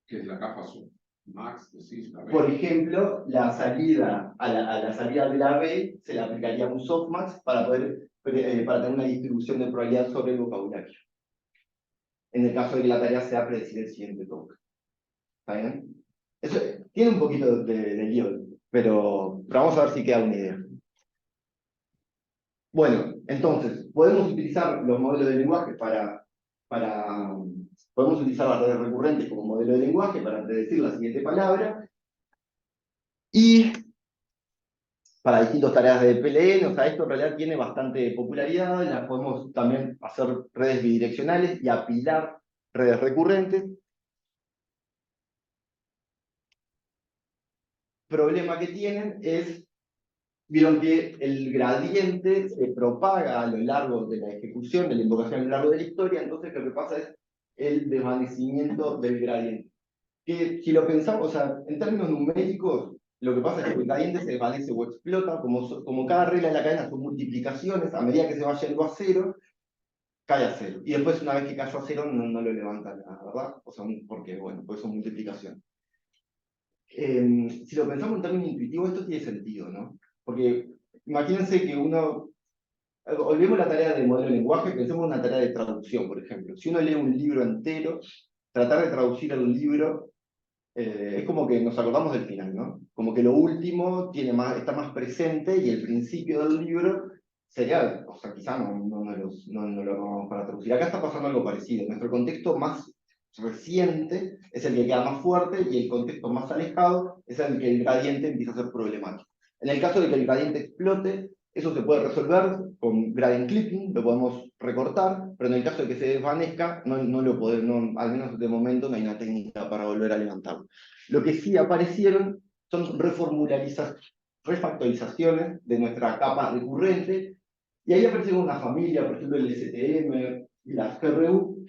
Que es la capa azul. Max, decís, la B. Por ejemplo, la salida a la salida de la B se le aplicaría un softmax para tener una distribución de probabilidad sobre el vocabulario. En el caso de que la tarea sea predecir el siguiente token. ¿Está bien? Eso tiene un poquito de lío, pero vamos a ver si queda una idea. Bueno, entonces, podemos utilizar los modelos de lenguaje podemos utilizar las redes recurrentes como modelo de lenguaje para predecir la siguiente palabra, y para distintas tareas de PLN, o sea, esto en realidad tiene bastante popularidad, las podemos también hacer redes bidireccionales y apilar redes recurrentes. Problema que tienen es, vieron que el gradiente se propaga a lo largo de la ejecución, de la invocación a lo largo de la historia, entonces lo que pasa es el desvanecimiento del gradiente. Que si lo pensamos, o sea, en términos numéricos, lo que pasa es que el gradiente se desvanece o explota, como cada regla de la cadena son multiplicaciones, a medida que se va yendo a cero, cae a cero. Y después, una vez que cayó a cero, no lo levanta nada, ¿verdad? O sea, porque, bueno, pues son multiplicaciones. Si lo pensamos en términos intuitivos, esto tiene sentido, ¿no? Porque imagínense que olvidemos la tarea de modelo de lenguaje, pensemos en una tarea de traducción, por ejemplo. Si uno lee un libro entero, tratar de traducir a un libro es como que nos acordamos del final, ¿no? Como que lo último está más presente y el principio del libro sería, o sea, quizá no lo acordamos para traducir. Acá está pasando algo parecido. Nuestro contexto más reciente es el que queda más fuerte y el contexto más alejado es el que el gradiente empieza a ser problemático. En el caso de que el gradiente explote, Eso se puede resolver con gradient clipping, lo podemos recortar, pero en el caso de que se desvanezca, no lo podemos, al menos de momento no hay una técnica para volver a levantarlo. Lo que sí aparecieron son refactorizaciones de nuestra capa recurrente, y ahí aparece una familia, por ejemplo el STM y las GRU,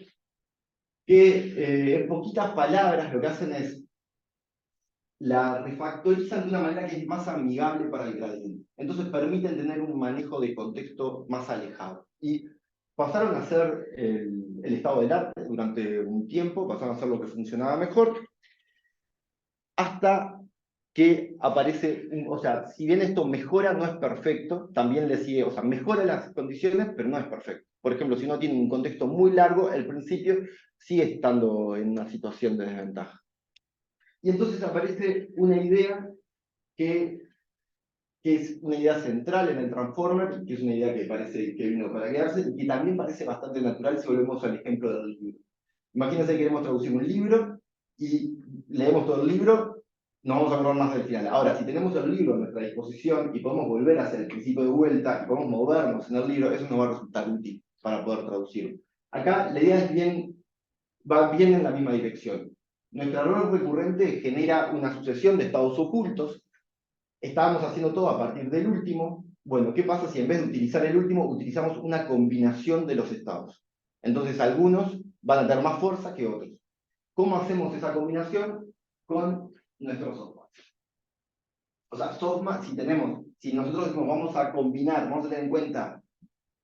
que en poquitas palabras lo que hacen es la refactorizan de una manera que es más amigable para el gradiente. Entonces permiten tener un manejo de contexto más alejado. Y pasaron a ser el estado del arte durante un tiempo, pasaron a ser lo que funcionaba mejor, hasta que aparece, o sea, si bien esto mejora, no es perfecto, también le sigue, o sea, mejora las condiciones, pero no es perfecto. Por ejemplo, si uno tiene un contexto muy largo, al principio sigue estando en una situación de desventaja. Y entonces aparece una idea que es una idea central en el Transformer, que es una idea que parece que vino para quedarse, y que también parece bastante natural si volvemos al ejemplo del libro. Imagínense que queremos traducir un libro, y leemos todo el libro, nos vamos a acordar más del final. Ahora, si tenemos el libro a nuestra disposición, y podemos volver hacia el principio de vuelta, y podemos movernos en el libro, eso nos va a resultar útil para poder traducirlo. Acá la idea va bien en la misma dirección. Nuestro error recurrente genera una sucesión de estados ocultos. Estábamos haciendo todo a partir del último. Bueno, ¿qué pasa si en vez de utilizar el último, utilizamos una combinación de los estados? Entonces algunos van a tener más fuerza que otros. ¿Cómo hacemos esa combinación? Con nuestro software. O sea, software, si nosotros decimos vamos a combinar, vamos a tener en cuenta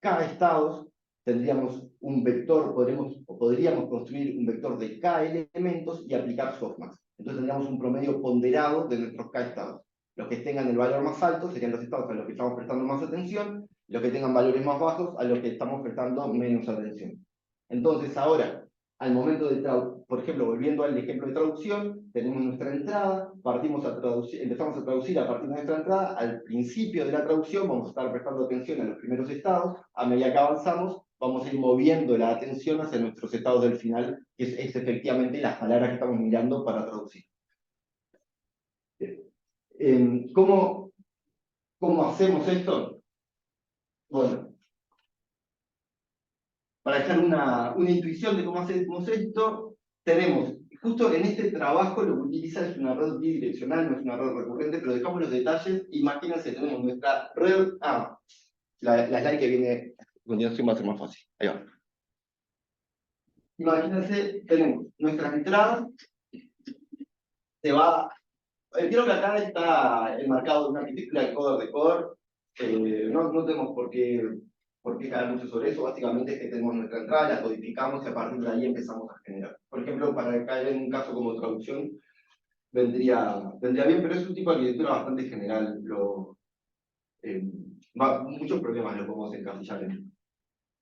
cada estado, tendríamos un vector, podríamos construir un vector de K elementos y aplicar softmax. Entonces tendríamos un promedio ponderado de nuestros K estados. Los que tengan el valor más alto serían los estados a los que estamos prestando más atención, los que tengan valores más bajos a los que estamos prestando menos atención. Entonces ahora, al momento de por ejemplo, volviendo al ejemplo de traducción, tenemos nuestra entrada, empezamos a traducir a partir de nuestra entrada. Al principio de la traducción vamos a estar prestando atención a los primeros estados. A medida que avanzamos, vamos a ir moviendo la atención hacia nuestros estados del final, que es efectivamente las palabras que estamos mirando para traducir. ¿Cómo hacemos esto? Bueno, para dejar una intuición de cómo hacemos esto, tenemos, justo en este trabajo lo que utiliza es una red bidireccional, no es una red recurrente, pero dejamos los detalles. Imagínense, tenemos nuestra red, la slide que viene a continuación va a ser más fácil, ahí va. Imagínense, tenemos nuestra entrada, creo que acá está enmarcado una arquitectura de coder-decoder, no tenemos por qué caer mucho sobre eso. Básicamente es que tenemos nuestra entrada, la codificamos y a partir de ahí empezamos a generar. Por ejemplo, para caer en un caso como traducción, vendría bien, pero es un tipo de arquitectura bastante general. Muchos problemas lo podemos encasillar en.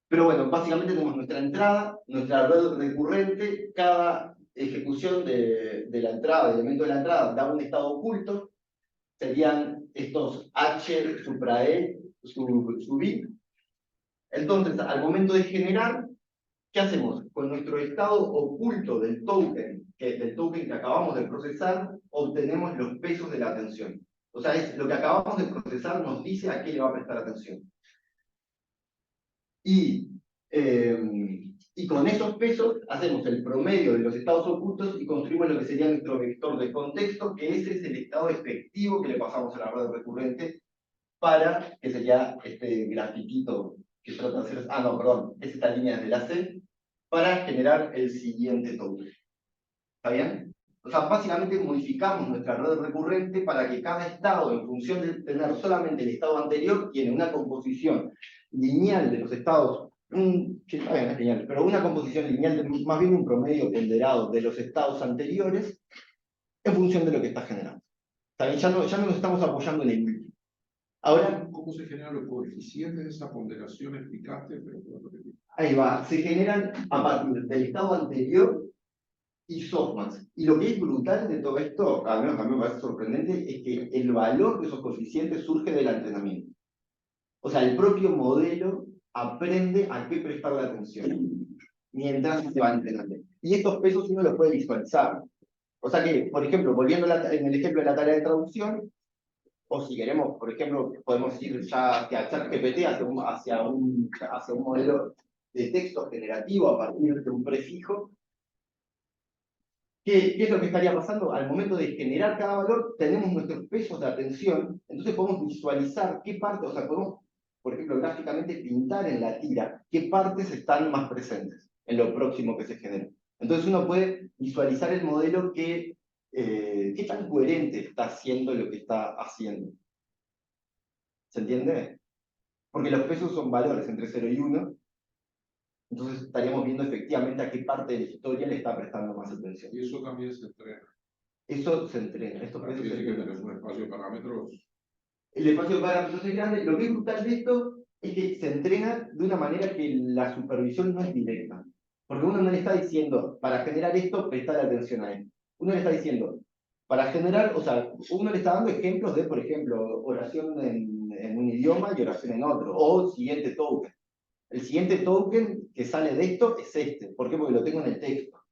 Pero bueno, básicamente tenemos nuestra entrada, nuestra red recurrente. Cada ejecución de la entrada, del elemento de la entrada, da un estado oculto. Serían estos H, supra E, sub I. Entonces, al momento de generar, ¿qué hacemos? Con nuestro estado oculto del token que acabamos de procesar, obtenemos los pesos de la atención. O sea, lo que acabamos de procesar nos dice a qué le va a prestar atención. Y con esos pesos hacemos el promedio de los estados ocultos y construimos lo que sería nuestro vector de contexto, que ese es el estado efectivo que le pasamos a la red recurrente para, que sería este grafiquito que trata de hacer, no, perdón, es esta línea desde la C, para generar el siguiente token. ¿Está bien? O sea, básicamente modificamos nuestra red recurrente para que cada estado, en función de tener solamente el estado anterior, tiene una composición lineal de los estados, sí, está bien, es lineal, pero una composición lineal, más bien un promedio ponderado de los estados anteriores, en función de lo que está generando. ¿Está bien? Ya no nos estamos apoyando en el último. Ahora, ¿cómo se generan los coeficientes de esa ponderación? Explicaste, pero puedo repetir. Ahí va, se generan a partir del estado anterior y softmax. Y lo que es brutal de todo esto, al menos a mí me parece sorprendente, es que el valor de esos coeficientes surge del entrenamiento. O sea, el propio modelo aprende a qué prestarle atención mientras se va entrenando. Y estos pesos uno los puede visualizar. O sea que, por ejemplo, volviendo en el ejemplo de la tarea de traducción, o si queremos, por ejemplo, podemos ir ya hacia ChatGPT, hacia un modelo de texto generativo a partir de un prefijo. ¿Qué es lo que estaría pasando? Al momento de generar cada valor, tenemos nuestros pesos de atención, entonces podemos visualizar qué parte, o sea, podemos, por ejemplo, gráficamente pintar en la tira qué partes están más presentes en lo próximo que se genera. Entonces uno puede visualizar el modelo qué tan coherente está haciendo lo que está haciendo. ¿Se entiende? Porque los pesos son valores entre 0 y 1, entonces estaríamos viendo efectivamente a qué parte de la historia le está prestando más atención. Y eso también se entrena. Eso se entrena, estos pesos Quiere se decir que entrenan. tenés un espacio de parámetros. El espacio de parámetros es grande. Lo que es brutal de esto es que se entrena de una manera que la supervisión no es directa. Porque uno no le está diciendo, para generar esto, prestar atención a esto. Uno le está diciendo, para generar, o sea, uno le está dando ejemplos de, por ejemplo, oración en un idioma y oración en otro, o siguiente token. El siguiente token que sale de esto es este. ¿Por qué? Porque lo tengo en el texto.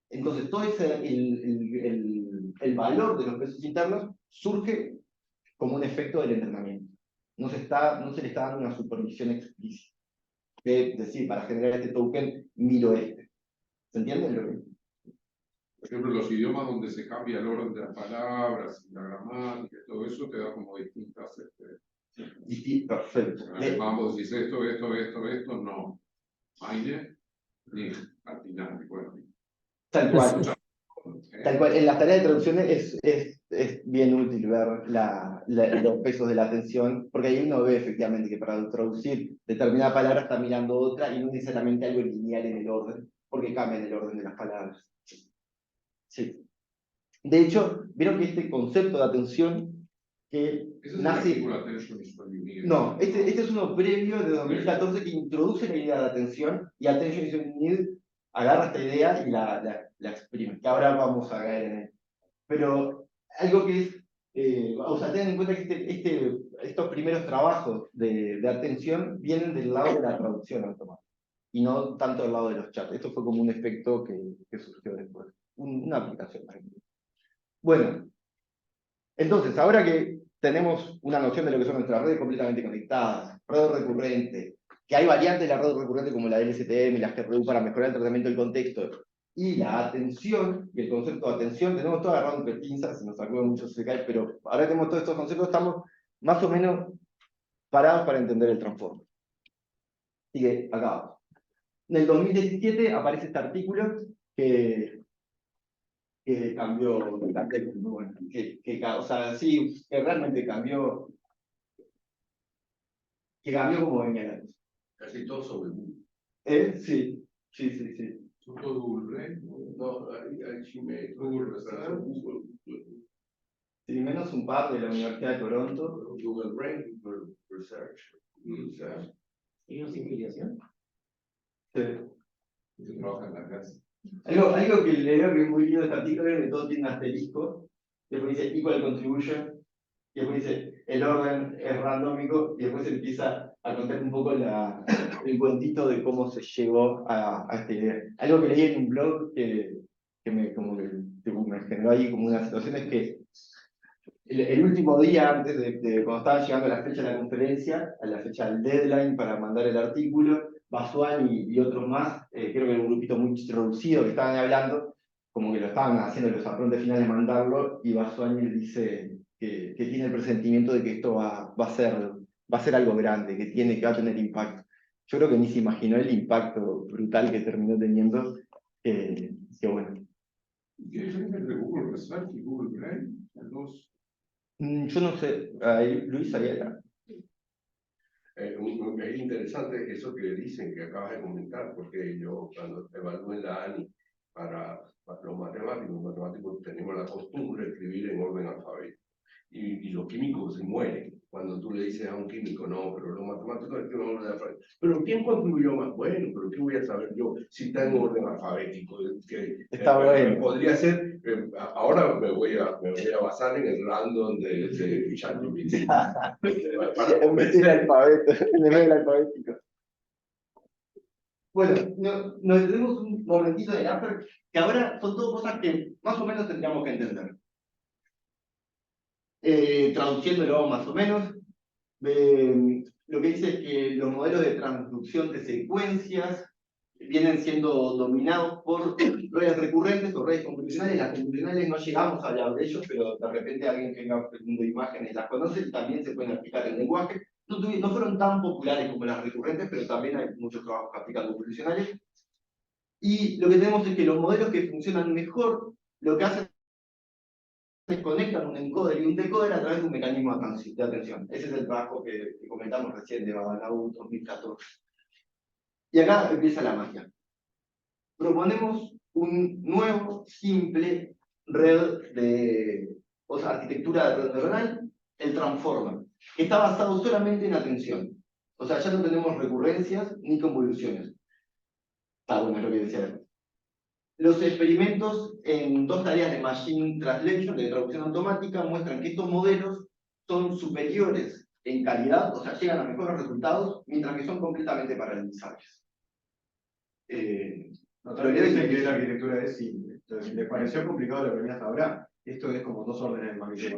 Entonces, todo el valor de los pesos internos surge como un efecto del entrenamiento. No se le está dando una supervisión explícita. Es decir, para generar este token, miro este. ¿Se entiende lo que? Por ejemplo, los idiomas donde se cambia el orden de las palabras, la gramática, todo eso te da como distintas. Perfecto. En alemán vos decís esto, no. Meine, ni al final, bueno. Tal cual. ¿Eh? Tal cual. En las tareas de traducción es bien útil ver los pesos de la atención, porque ahí uno ve efectivamente que para traducir determinada palabra está mirando otra y no necesariamente algo lineal en el orden, porque cambia el orden de las palabras. Sí. De hecho, vieron que este concepto de atención que Ese es nace... el artículo Attention is what you need. No, este es uno previo de 2014 que introduce la idea de atención, y Attention is what you need agarra esta idea y la exprime, que ahora vamos a caer en él. Pero algo que es, o sea, ten en cuenta que estos primeros trabajos de atención vienen del lado de la traducción automática, y no tanto del lado de los chats. Esto fue como un efecto que surgió después, una aplicación. Bueno, entonces, ahora que tenemos una noción de lo que son nuestras redes completamente conectadas, red recurrente, que hay variantes de la red recurrente como la LSTM y las GRU para mejorar el tratamiento del contexto, y la atención, y el concepto de atención, tenemos todo agarrado entre pinzas, se nos sacó mucho Skype, pero ahora que tenemos todos estos conceptos, estamos más o menos parados para entender el transforme. Así que, acá vamos. En el 2017 aparece este artículo que cambió, bueno, o sea, sí, que realmente cambió, que cambió como venía la cosa. Casi todo sobre Google. Sí, sí, sí, sí. Todo Google, ¿eh? No, hay Gmail, Google, Google, Sí, menos un par de la Universidad de Toronto. Google Brain, Google Research. ¿Y una simplificación? Sí. Que trabaja en la casa. Algo que leo que es muy lindo de este artículo es que todo tiene un asterisco, después dice equal contribution, y después dice el orden es randómico, y después empieza a contar un poco el cuentito de cómo se llegó a esta idea. Algo que leí en un blog que me generó ahí como una situación es que el último día antes de cuando estaban llegando a la fecha de la conferencia, a la fecha del deadline para mandar el artículo, Basuán y otros más, creo que era un grupito muy reducido que estaban hablando, como que lo estaban haciendo los aprontes finales de mandarlo, y Basuán dice que tiene el presentimiento de que esto va a ser algo grande, que va a tener impacto. Yo creo que ni se imaginó el impacto brutal que terminó teniendo, que bueno. ¿Qué diferencia entre Google Research y Google Brain? Los Yo no sé, Luis Ariela. Es interesante eso que dicen, que acabas de comentar, porque yo cuando evalúo en la ANI para los matemáticos tenemos la costumbre de escribir en orden alfabético. Y los químicos se mueren cuando tú le dices a un químico, no, pero los matemáticos escriben en orden alfabético. Pero ¿quién contribuyó más? Bueno, pero ¿qué voy a saber yo si está en orden alfabético? Está bueno. Podría ser, ahora me voy a basar en el random de ChatGPT. En vez del alfabeto, en vez del alfabético. Bueno, nos tenemos un momentito de after, que ahora son todas cosas que más o menos tendríamos que entender. Traduciéndolo más o menos, lo que dice es que los modelos de transducción de secuencias vienen siendo dominados por redes recurrentes o redes convolucionales. Las convolucionales no llegamos a hablar de ellos, pero de repente alguien que venga aprendiendo imágenes las conoce y también se pueden aplicar en lenguaje. No fueron tan populares como las recurrentes, pero también hay muchos trabajos que aplican convolucionales. Y lo que tenemos es que los modelos que funcionan mejor, lo que hacen es conectan un encoder y un decoder a través de un mecanismo de atención. Ese es el trabajo que comentamos recién de Badalaú 2014. Y acá empieza la magia. Proponemos un nuevo, simple red o sea, arquitectura de red neuronal, el Transformer, que está basado solamente en atención. O sea, ya no tenemos recurrencias ni convoluciones. Ah, bueno, es lo que decía. Los experimentos en 2 tareas de Machine Translation, de traducción automática, muestran que estos modelos son superiores en calidad, o sea, llegan a mejores resultados, mientras que son completamente paralelizables. También dicen que la arquitectura es simple. Entonces, si les pareció complicado lo que venía hasta ahora, esto es como 2 órdenes de magnitud.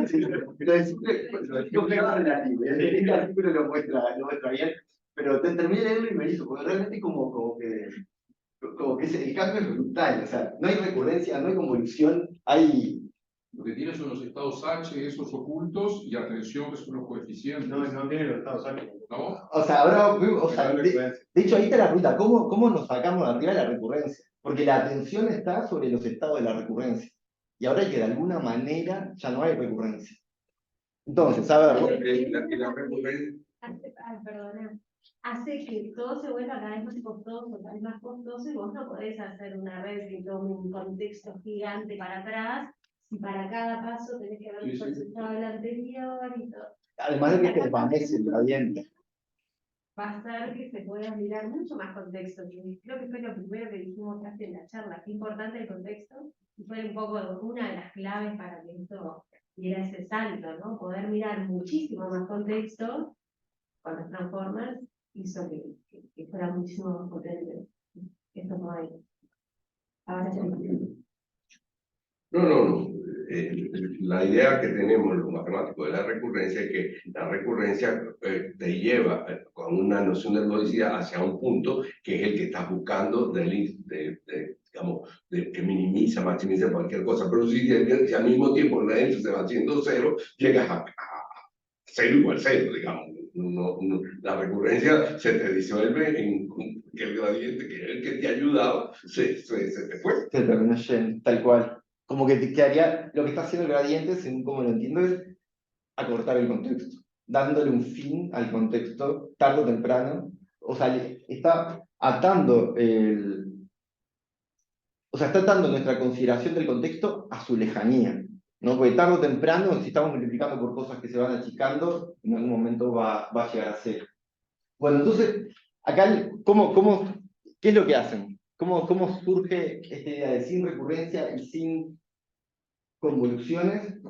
Sí, lo de simple, complicado es relativo. Este artículo lo muestra bien, pero terminé de leerlo y me hizo, porque realmente como que el cambio es brutal, o sea, no hay recurrencia, no hay convolución, hay... Lo que tiene son los estados H, esos ocultos, y atención, que son los coeficientes. No tiene los estados H. ¿No? O sea, de hecho, ahí está la pregunta, ¿cómo nos sacamos de arriba la recurrencia? Porque la atención está sobre los estados de la recurrencia. Y ahora que de alguna manera ya no hay recurrencia. Entonces, a ver... La recurrencia Perdona, hace que todo se vuelva cada vez más costoso, cada vez más costoso, y vos no podés hacer una red que tome un contexto gigante para atrás, si para cada paso tenés que haber procesado el anterior y todo. Además de que se desvanece el gradiente. Va a hacer que se pueda mirar mucho más contexto, que creo que fue lo primero que dijimos casi en la charla, qué importante el contexto, y fue un poco una de las claves para que esto diera ese salto, ¿no? Poder mirar muchísimo más contexto con los Transformers hizo que fuera muchísimo más potente estos modelos. Ahora ya No. La idea que tenemos los matemáticos de la recurrencia es que la recurrencia te lleva con una noción de logodicidad hacia un punto que es el que estás buscando digamos, que minimiza, maximiza cualquier cosa. Pero si al mismo tiempo la dentro se va haciendo cero, llegas a cero igual cero, digamos. La recurrencia se te disuelve en que el gradiente, que es el que te ha ayudado, se te fue. Se terminó yendo, tal cual. Como que te quedaría, lo que está haciendo el gradiente, según como lo entiendo, es acortar el contexto, dándole un fin al contexto, tarde o temprano. O sea, está atando o sea, está atando nuestra consideración del contexto a su lejanía, ¿no? Porque tarde o temprano, si estamos multiplicando por cosas que se van achicando, en algún momento va a llegar a cero. Bueno, entonces, acá, ¿qué es lo que hacen? ¿Cómo surge esta idea de sin recurrencia y sin convoluciones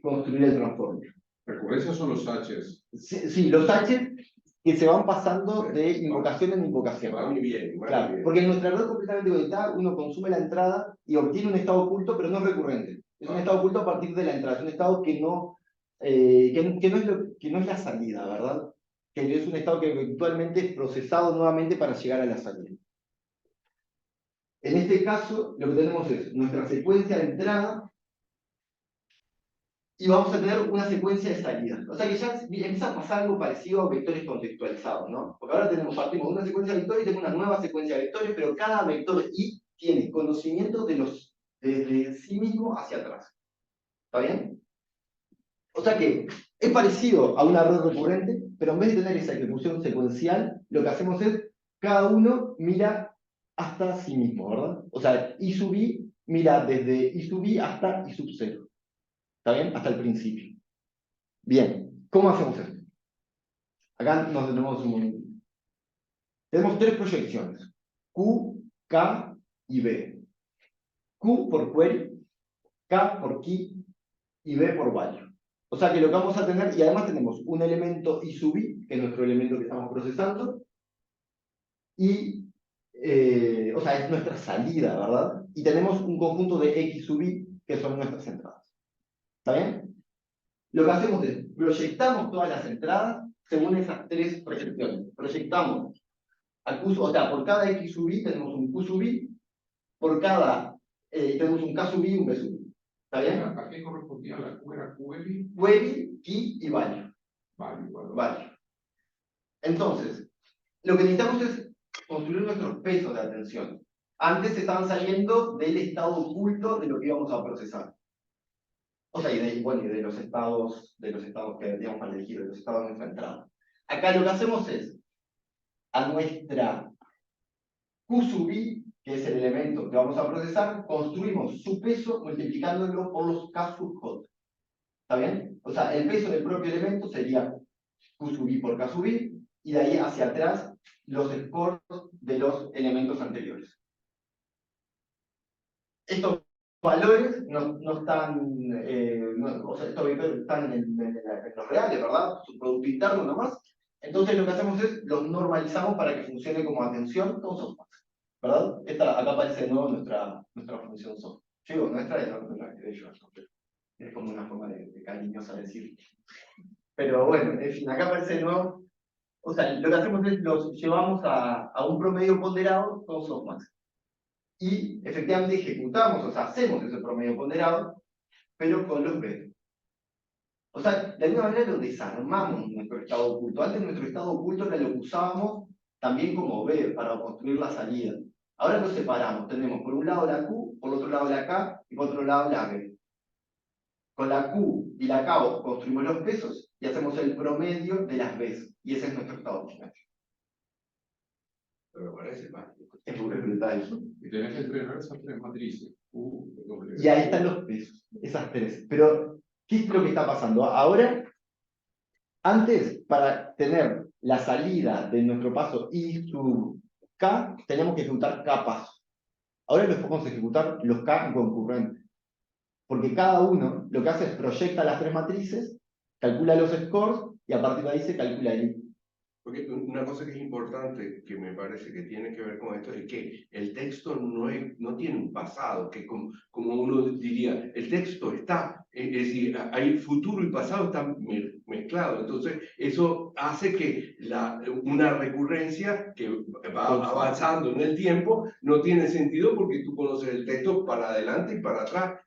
construir el transformer? Recurrencias son los H's. Sí, los H que se van pasando de invocación en invocación. Va muy bien, Claro, porque en nuestra red completamente conectada uno consume la entrada y obtiene un estado oculto, pero no es recurrente. Es un estado oculto a partir de la entrada, es un estado que no es la salida, ¿verdad? Que es un estado que eventualmente es procesado nuevamente para llegar a la salida. En este caso, lo que tenemos es nuestra secuencia de entrada y vamos a tener una secuencia de salida. O sea que ya empieza a pasar algo parecido a vectores contextualizados, ¿no? Porque ahora partimos de una secuencia de vectores y tenemos una nueva secuencia de vectores, pero cada vector I tiene conocimiento de sí mismo hacia atrás. ¿Está bien? O sea que es parecido a una red recurrente, pero en vez de tener esa ejecución secuencial, lo que hacemos es, cada uno mira hasta sí mismo, ¿verdad? O sea, I sub I mira desde I sub I hasta I sub 0. ¿Está bien? Hasta el principio. Bien, ¿cómo hacemos esto? Acá tenemos 3 proyecciones. Q, K y B. Q por query, K por key y B por value. O sea que lo que vamos a tener, y además tenemos un elemento I sub I, que es nuestro elemento que estamos procesando, y, o sea, es nuestra salida, ¿verdad? Y tenemos un conjunto de X sub I, que son nuestras entradas. ¿Está bien? Lo que hacemos es proyectamos todas las entradas según esas tres proyecciones. Proyectamos a Q, o sea, por cada X sub I tenemos un Q sub I, por cada tenemos un K sub I y un B sub I. ¿Está bien? ¿A qué correspondía la Q? ¿Era QL? Query, key y value. Vale. Entonces, lo que necesitamos es construir nuestros pesos de atención. Antes estaban saliendo del estado oculto de lo que íbamos a procesar. O sea, y de los estados que teníamos para elegir, de los estados de nuestra entrada. Acá lo que hacemos es, a nuestra Q sub I, que es el elemento que vamos a procesar, construimos su peso multiplicándolo por los K sub J. ¿Está bien? O sea, el peso del propio elemento sería Q sub I por K sub I, y de ahí hacia atrás los scores de los elementos anteriores. Estos valores no están, o sea, estos vectores están en los reales, ¿verdad? Su producto interno nomás. Entonces lo que hacemos es los normalizamos para que funcione como atención con softmax, ¿verdad? Acá aparece de nuevo nuestra función soft. Yo digo, nuestra es de ellos, es como una forma de cariñosa decir. Pero bueno, en fin, acá aparece de nuevo. O sea, lo que hacemos es los llevamos a un promedio ponderado con softmax. Y efectivamente ejecutamos, o sea, hacemos ese promedio ponderado, pero con los B. O sea, de alguna manera lo desarmamos nuestro estado oculto. Antes nuestro estado oculto era lo que usábamos también como B para construir la salida. Ahora lo separamos. Tenemos por un lado la Q, por otro lado la K y por otro lado la B. Con la Q y la K construimos los pesos y hacemos el promedio de las Bs. Y ese es nuestro estado original. Pero parece mágico. Es brutal. Y tenés que entrenar esas tres matrices. Y ahí están los pesos, esas tres. Pero, ¿qué es lo que está pasando? Ahora, antes, para tener la salida de nuestro paso I sub K, teníamos que ejecutar K pasos. Ahora los podemos ejecutar los K concurrentes. Porque cada uno lo que hace es proyecta las tres matrices, calcula los scores, y a partir de ahí se calcula el I. Porque una cosa que es importante, que me parece que tiene que ver con esto, es que el texto no tiene un pasado, que como uno diría, el texto está, es decir, hay futuro y pasado están mezclados. Entonces, eso hace que una recurrencia que va avanzando en el tiempo no tiene sentido porque tú conoces el texto para adelante y para atrás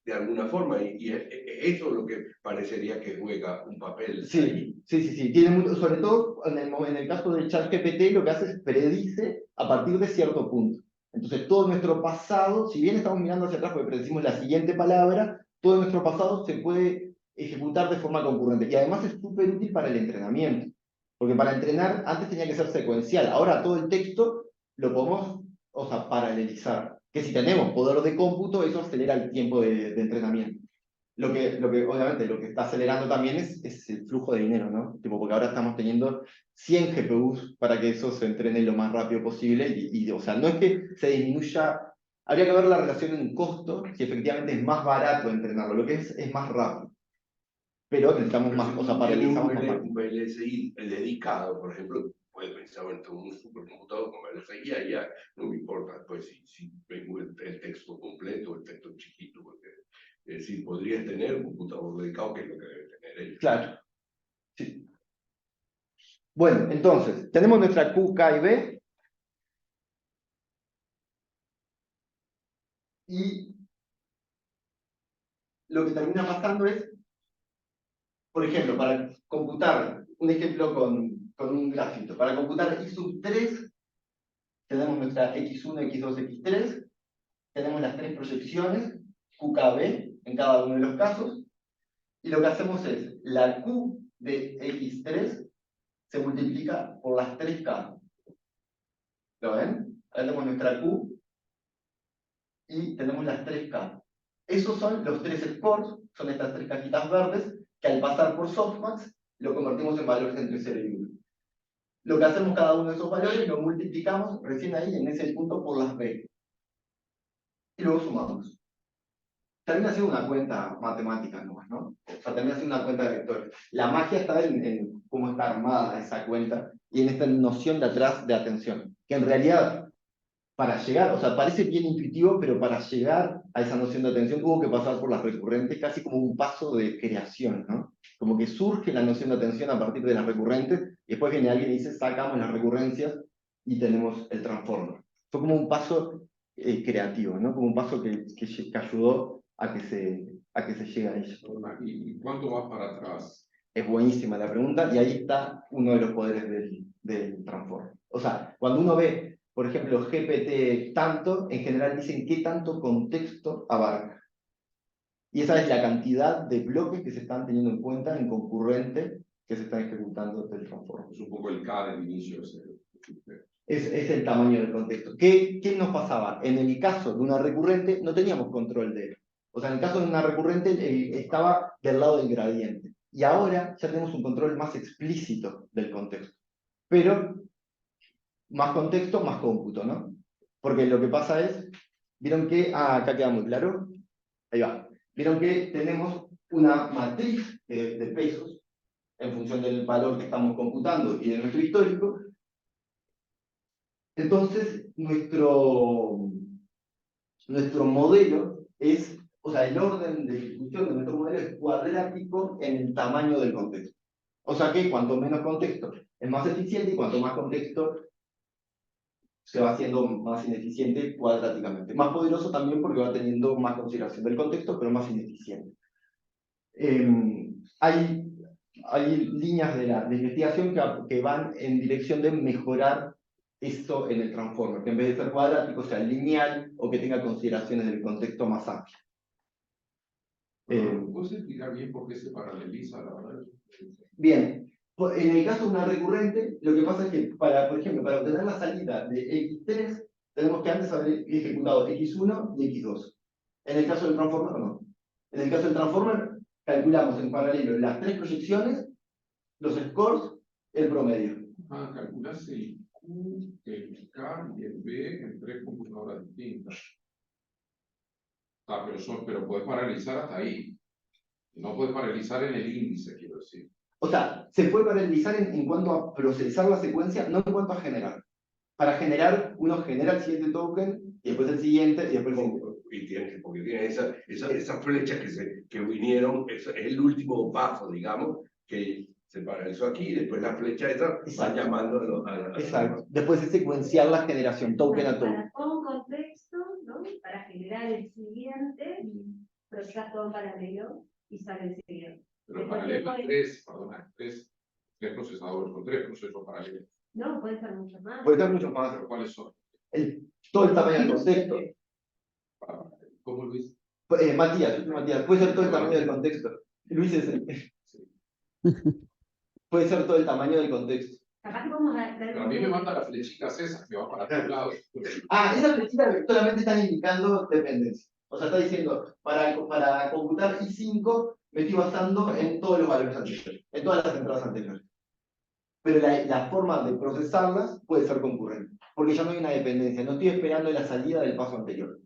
de alguna forma, y eso es lo que parecería que juega un papel. Sí. Tiene mucho, sobre todo en el caso del ChatGPT, lo que hace es predice a partir de cierto punto. Entonces, todo nuestro pasado, si bien estamos mirando hacia atrás porque predecimos la siguiente palabra, todo nuestro pasado se puede ejecutar de forma concurrente. Y además es súper útil para el entrenamiento. Porque para entrenar, antes tenía que ser secuencial. Ahora todo el texto lo podemos, o sea, paralelizar. Que si tenemos poder de cómputo, eso acelera el tiempo de entrenamiento. Lo que obviamente lo que está acelerando también es el flujo de dinero, ¿no? Tipo, porque ahora estamos teniendo 100 GPUs para que eso se entrene lo más rápido posible o sea, no es que se disminuya, habría que ver la relación en costo, si efectivamente es más barato entrenarlo, lo que es más rápido. Pero necesitamos más, o sea, paralizamos más rápido. Un VLSI dedicado, por ejemplo, puede pensar en un supercomputador con VLSI, ahí ya no me importa, pues si vengo el texto completo, el texto chiquito, porque es decir, podrías tener un computador dedicado, que es lo que debe tener ellos. Claro. Sí. Bueno, entonces, tenemos nuestra Q, K y B. Y lo que termina pasando es, por ejemplo, para computar, un ejemplo con un grafito, para computar I sub 3, tenemos nuestra X1, X2, X3, tenemos las tres proyecciones, QKB, en cada uno de los casos, y lo que hacemos es, la Q de X3 se multiplica por las 3K. ¿Lo ven? Acá tenemos nuestra Q, y tenemos las 3K. Esos son los tres scores, son estas tres cajitas verdes, que al pasar por softmax, lo convertimos en valores entre 0 y 1. Lo que hacemos cada uno de esos valores, lo multiplicamos recién ahí, en ese punto, por las B. Y luego sumamos. Termina siendo una cuenta matemática nomás, ¿no? O sea, termina siendo una cuenta de vectores. La magia está en cómo está armada esa cuenta, y en esta noción de atrás de atención. Que en realidad, para llegar, o sea, parece bien intuitivo, pero para llegar a esa noción de atención tuvo que pasar por las recurrentes, casi como un paso de creación, ¿no? Como que surge la noción de atención a partir de las recurrentes, y después viene alguien y dice, sacamos las recurrencias y tenemos el transformer. Fue como un paso creativo, ¿no? Como un paso que ayudó a que se llegue a ello. ¿Y cuánto vas para atrás? Es buenísima la pregunta, y ahí está uno de los poderes del transformer. O sea, cuando uno ve, por ejemplo, GPT tanto, en general dicen qué tanto contexto abarca. Y esa es la cantidad de bloques que se están teniendo en cuenta en concurrente que se están ejecutando del transformer. Es un poco el K del inicio. Es el tamaño del contexto. ¿Qué nos pasaba? En el caso de una recurrente no teníamos control de él. O sea, en el caso de una recurrente estaba del lado del gradiente. Y ahora ya tenemos un control más explícito del contexto. Pero más contexto, más cómputo, ¿no? Porque lo que pasa es, vieron que, acá queda muy claro, ahí va, vieron que tenemos una matriz de pesos en función del valor que estamos computando y de nuestro histórico. Entonces, nuestro modelo es, o sea, el orden de ejecución de nuestro modelo es cuadrático en el tamaño del contexto. O sea que cuanto menos contexto es más eficiente y cuanto más contexto se va haciendo más ineficiente cuadráticamente. Más poderoso también porque va teniendo más consideración del contexto, pero más ineficiente. Hay líneas de investigación que van en dirección de mejorar esto en el transformer, que en vez de ser cuadrático sea lineal o que tenga consideraciones del contexto más amplio. ¿Puedes explicar bien por qué se paraleliza la verdad? Bien, en el caso de una recurrente, lo que pasa es que, por ejemplo, para obtener la salida de X3, tenemos que antes haber ejecutado X1 y X2. En el caso del transformer, no. En el caso del transformer, calculamos en paralelo las tres proyecciones, los scores, el promedio. Calculas el Q, el K y el B en tres computadoras distintas. Pero puedes paralizar hasta ahí. No puedes paralizar en el índice, quiero decir. O sea, se puede paralelizar en cuanto a procesar la secuencia, no en cuanto a generar. Para generar, uno genera el siguiente token, y después el siguiente, y después el siguiente. Porque tiene esas flechas que vinieron, es el último paso, digamos, que se paralizó aquí, y después la flecha esa va llamando a Exacto. Después es secuenciar la generación, token a token. Para todo un contexto, ¿no? Para generar el siguiente, procesas todo en paralelo y sale el siguiente. Pero paralelo hay tres procesadores, con tres procesos paralelos. No, puede ser mucho más. Puede ser mucho más. ¿Pero cuáles son? Todo el tamaño del contexto. ¿Cómo Luis? Matías, yo soy Matías, puede ser todo el tamaño del contexto. Luis es el... Puede ser todo el tamaño del contexto. Capaz que vamos Pero a mí me mandan las flechitas esas que van para todos lados. Esas flechitas solamente están indicando dependencia. O sea, está diciendo, para computar I5 me estoy basando en todos los valores anteriores, en todas las entradas anteriores. Pero la forma de procesarlas puede ser concurrente, porque ya no hay una dependencia, no estoy esperando la salida del paso anterior.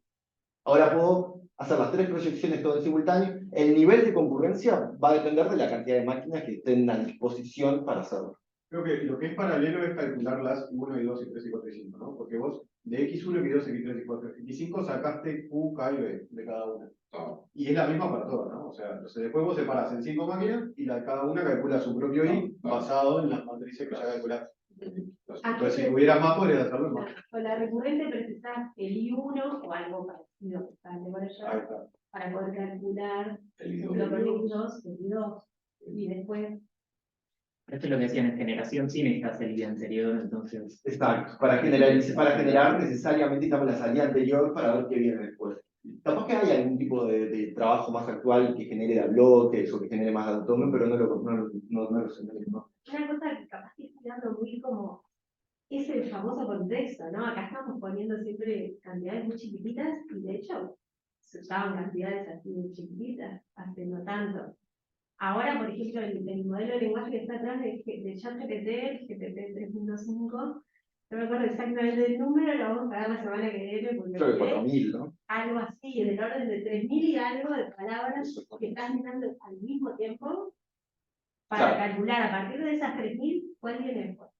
Ahora puedo hacer las tres proyecciones todo en simultáneo. El nivel de concurrencia va a depender de la cantidad de máquinas que estén a disposición para hacerlo. Creo que lo que es paralelo es calcular las 1 y 2 y 3 y 4 y 5, ¿no? Porque vos de X1, X2, X3 y 4 y 5 sacaste Q, K y B de cada una. Y es la misma para todas, ¿no? O sea, después vos separás en 5 máquinas y cada una calcula su propio I basado en las matrices que ya calculaste. Entonces, si tuvieras más, podrías hacerlo más. Con la recurrente precisás el I1 o algo parecido para poder calcular el lo con I2, el I2. Y después. Esto es lo que decían en generación sin esta salida anterior, entonces. Exacto. Para generar necesariamente necesitamos la salida anterior para ver qué viene después. Capaz que hay algún tipo de trabajo más actual que genere de bloques o que genere más de autónomo, pero no lo sé. ¿No? Una cosa que capaz que estoy dando muy como es el famoso contexto, ¿no? Acá estamos poniendo siempre cantidades muy chiquititas y de hecho se usaban cantidades así muy chiquititas, hace no tanto. Ahora, por ejemplo, el modelo de lenguaje que está atrás de ChatGPT, el GPT 3.5, no me acuerdo exactamente del número, lo vamos a ver la semana que viene, porque Creo que 4.000, ¿no? algo así, del orden de 3.000 y algo de palabras que estás mirando al mismo tiempo para calcular a partir de esas 3.000 cuál viene después.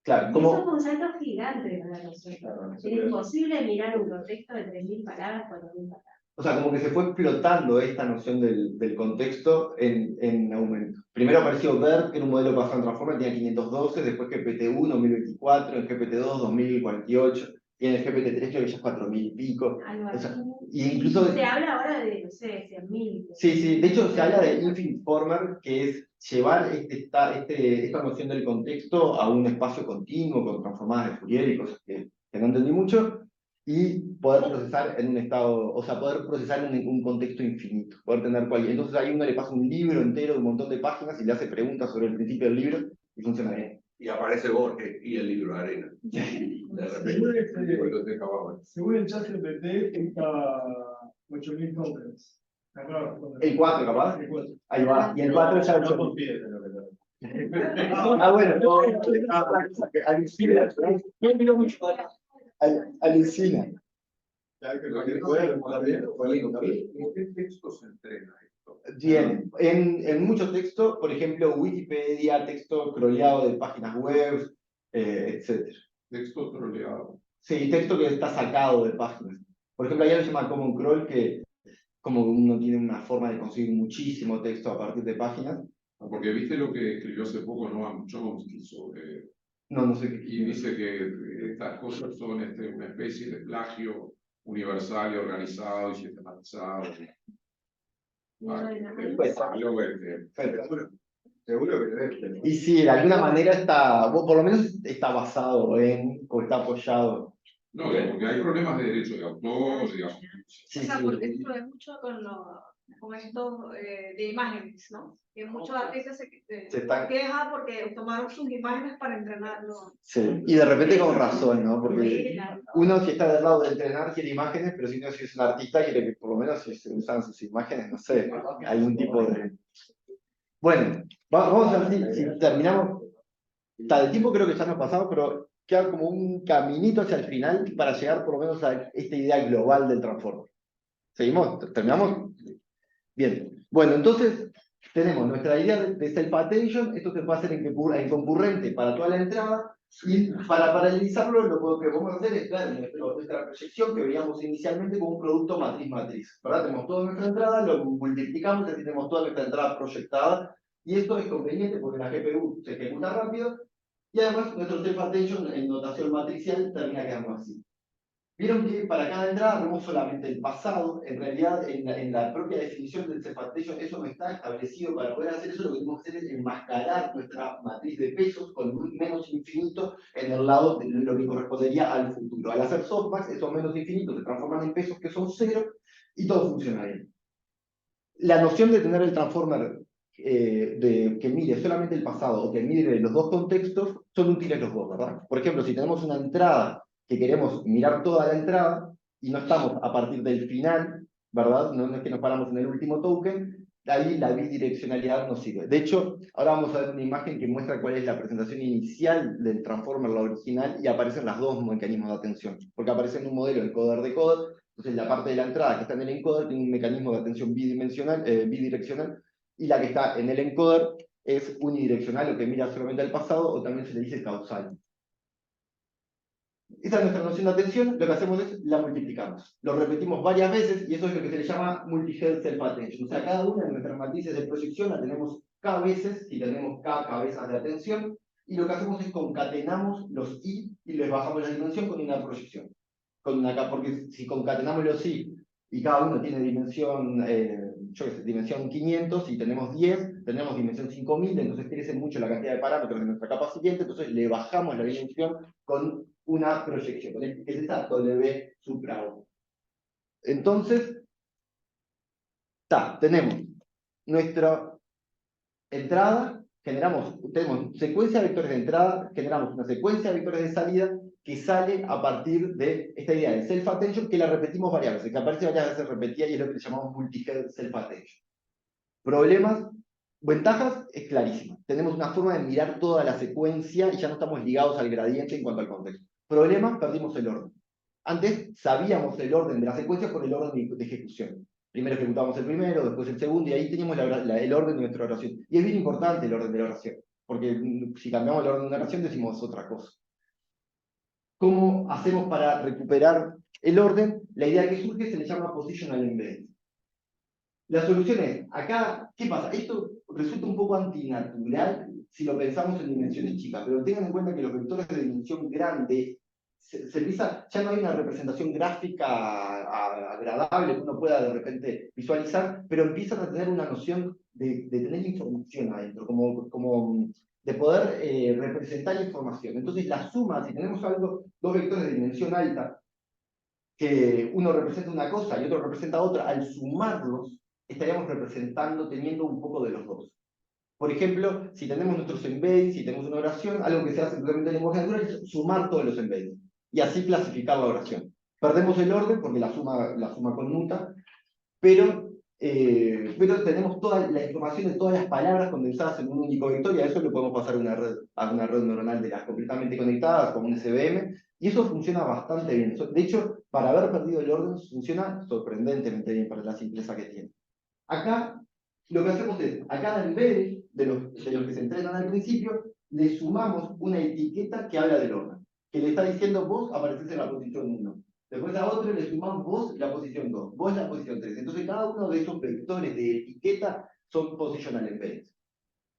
Claro, Eso como, fue un salto gigante para nosotros. Claro, no se Era puede. imposible mirar un contexto de 3.000 palabras, 4.000 palabras. o sea, como que se fue explotando esta noción del contexto en aumento. Primero apareció BERT, que era un modelo basado en Transformer, tenía 512, después GPT-1, 2024, en GPT-2, 2048, y en el GPT-3 creo que ya es 4.000 y pico. Algo O sea, así. y incluso... Se habla ahora de, no sé, 100.000. Sí, sí, de hecho se habla de Infinite Former, que es llevar esta noción del contexto a un espacio continuo con transformadas de Fourier y cosas que no entendí mucho, y poder procesar en un estado, o sea, poder procesar en un contexto infinito, poder tener cualquier. Entonces ahí uno le pasa un libro entero de un montón de páginas y le hace preguntas sobre el principio del libro y funciona bien. Y aparece Borges y el libro de arena. De repente. Según el chat GPT, está 8.000 tokens. Acá, El 4 capaz. El 4. Ahí va, y el 4 ya No hecho. confíes en lo que te Ah, bueno, alucina. Alucina. ¿En qué texto se entrena esto? Bien, en mucho texto, por ejemplo, Wikipedia, texto croleado de páginas web, etc. Texto troleado. Sí, texto que está sacado de páginas. Por ejemplo, hay algo que se llama Common Crawl, que como uno tiene una forma de conseguir muchísimo texto a partir de páginas. Porque viste lo que escribió hace poco Noam Chomsky sobre... No sé qué. Y dice que estas cosas son una especie de plagio universal y organizado y sistematizado. Pues, Algo Seguro que debe tener. y sí, de alguna manera está, o por lo menos está basado en, o está apoyado. No, porque hay problemas de derecho de autor, digamos. Sí, O sea, sí. porque esto es mucho con esto de imágenes, ¿no? Que muchos artistas Se están- quejan porque tomaron sus imágenes para entrenarlo. Sí, y de repente con razón, ¿no? Porque uno si está del lado de entrenar quiere imágenes, pero si uno si es un artista quiere que por lo menos si se usan sus imágenes, no sé, algún tipo de... Bueno, vamos a ver si terminamos. El tiempo creo que ya nos pasamos, pero queda como un caminito hacia el final para llegar por lo menos a esta idea global del transformer. ¿Seguimos? ¿Terminamos? Bien. Bueno, entonces tenemos nuestra idea de self-attention. Esto se puede hacer en concurrente para toda la entrada. Y para paralelizarlo, lo que podemos hacer es ver nuestra proyección que veíamos inicialmente como un producto matriz-matriz. ¿Verdad? Tenemos toda nuestra entrada, lo multiplicamos y así tenemos toda nuestra entrada proyectada. Y esto es conveniente porque la GPU se ejecuta rápido. Y además, nuestro self-attention en notación matricial termina quedando así. Vieron que para cada entrada vemos solamente el pasado. En realidad, en la propia definición del self-attention, eso no está establecido. Para poder hacer eso, lo que tenemos que hacer es enmascarar nuestra matriz de pesos con un menos infinito en el lado de lo que correspondería al futuro. Al hacer softmax, esos menos infinitos se transforman en pesos que son cero y todo funciona bien. La noción de tener el transformer que mire solamente el pasado o que mire los dos contextos son útiles los dos, ¿verdad? Por ejemplo, si tenemos una entrada que queremos mirar toda la entrada y no estamos a partir del final, ¿verdad? No es que nos paramos en el último token, ahí la bidireccionalidad nos sirve. De hecho, ahora vamos a ver una imagen que muestra cuál es la presentación inicial del transformer, la original, y aparecen los dos mecanismos de atención, porque aparece en un modelo encoder-decoder. Entonces la parte de la entrada que está en el encoder tiene un mecanismo de atención bidireccional, y la que está en el encoder es unidireccional, o que mira solamente al pasado, o también se le dice causal. Esa es nuestra noción de atención. Lo que hacemos es la multiplicamos. Lo repetimos varias veces y eso es lo que se le llama multi-head self-attention. O sea, cada una de nuestras matrices de proyección la tenemos K veces, y tenemos K cabezas de atención, y lo que hacemos es concatenamos los I y les bajamos la dimensión con una proyección. Con una K, porque si concatenamos los I y cada uno tiene dimensión, yo qué sé, dimensión 500 y tenemos 10, tenemos dimensión 5000, entonces crece mucho la cantidad de parámetros de nuestra capa siguiente, entonces le bajamos la dimensión con una proyección, que es esta W supra O. Entonces, tenemos nuestra entrada, tenemos secuencia de vectores de entrada, generamos una secuencia de vectores de salida que sale a partir de esta idea de self-attention, que la repetimos varias veces, que aparece varias veces repetida y es lo que le llamamos multi-head self-attention. Problemas, ventajas, es clarísima. Tenemos una forma de mirar toda la secuencia y ya no estamos ligados al gradiente en cuanto al contexto. Problemas, perdimos el orden. Antes sabíamos el orden de la secuencia por el orden de ejecución. Primero ejecutamos el primero, después el segundo, y ahí teníamos el orden de nuestra oración. Y es bien importante el orden de la oración. porque si cambiamos el orden de una oración decimos otra cosa. ¿Cómo hacemos para recuperar el orden? La idea que surge se le llama positional embedding. La solución es, acá, ¿qué pasa? Esto resulta un poco antinatural si lo pensamos en dimensiones chicas, pero tengan en cuenta que los vectores de dimensión grande se empieza, ya no hay una representación gráfica agradable que uno pueda de repente visualizar, pero empiezan a tener una noción de tener información adentro, como de poder representar información. Entonces la suma, si tenemos algo, dos vectores de dimensión alta, que uno representa una cosa y otro representa otra, al sumarlos, estaríamos representando, teniendo un poco de los dos. Por ejemplo, si tenemos nuestros embeddings, si tenemos una oración, algo que se hace simplemente en lenguaje natural es sumar todos los embeddings y así clasificar la oración. Perdemos el orden porque la suma conmuta, pero tenemos toda la información de todas las palabras condensadas en un único vector y a eso le podemos pasar a una red neuronal de las completamente conectadas con un SVM y eso funciona bastante bien. De hecho, para haber perdido el orden funciona sorprendentemente bien para la simpleza que tiene. Acá lo que hacemos es, a cada embedding de los que se entrenan al principio, le sumamos una etiqueta que habla del orden, que le está diciendo vos apareces en la posición 1. Después a otro le sumamos vos la posición 2, vos la posición 3. Entonces cada uno de esos vectores de etiqueta son positional embeddings.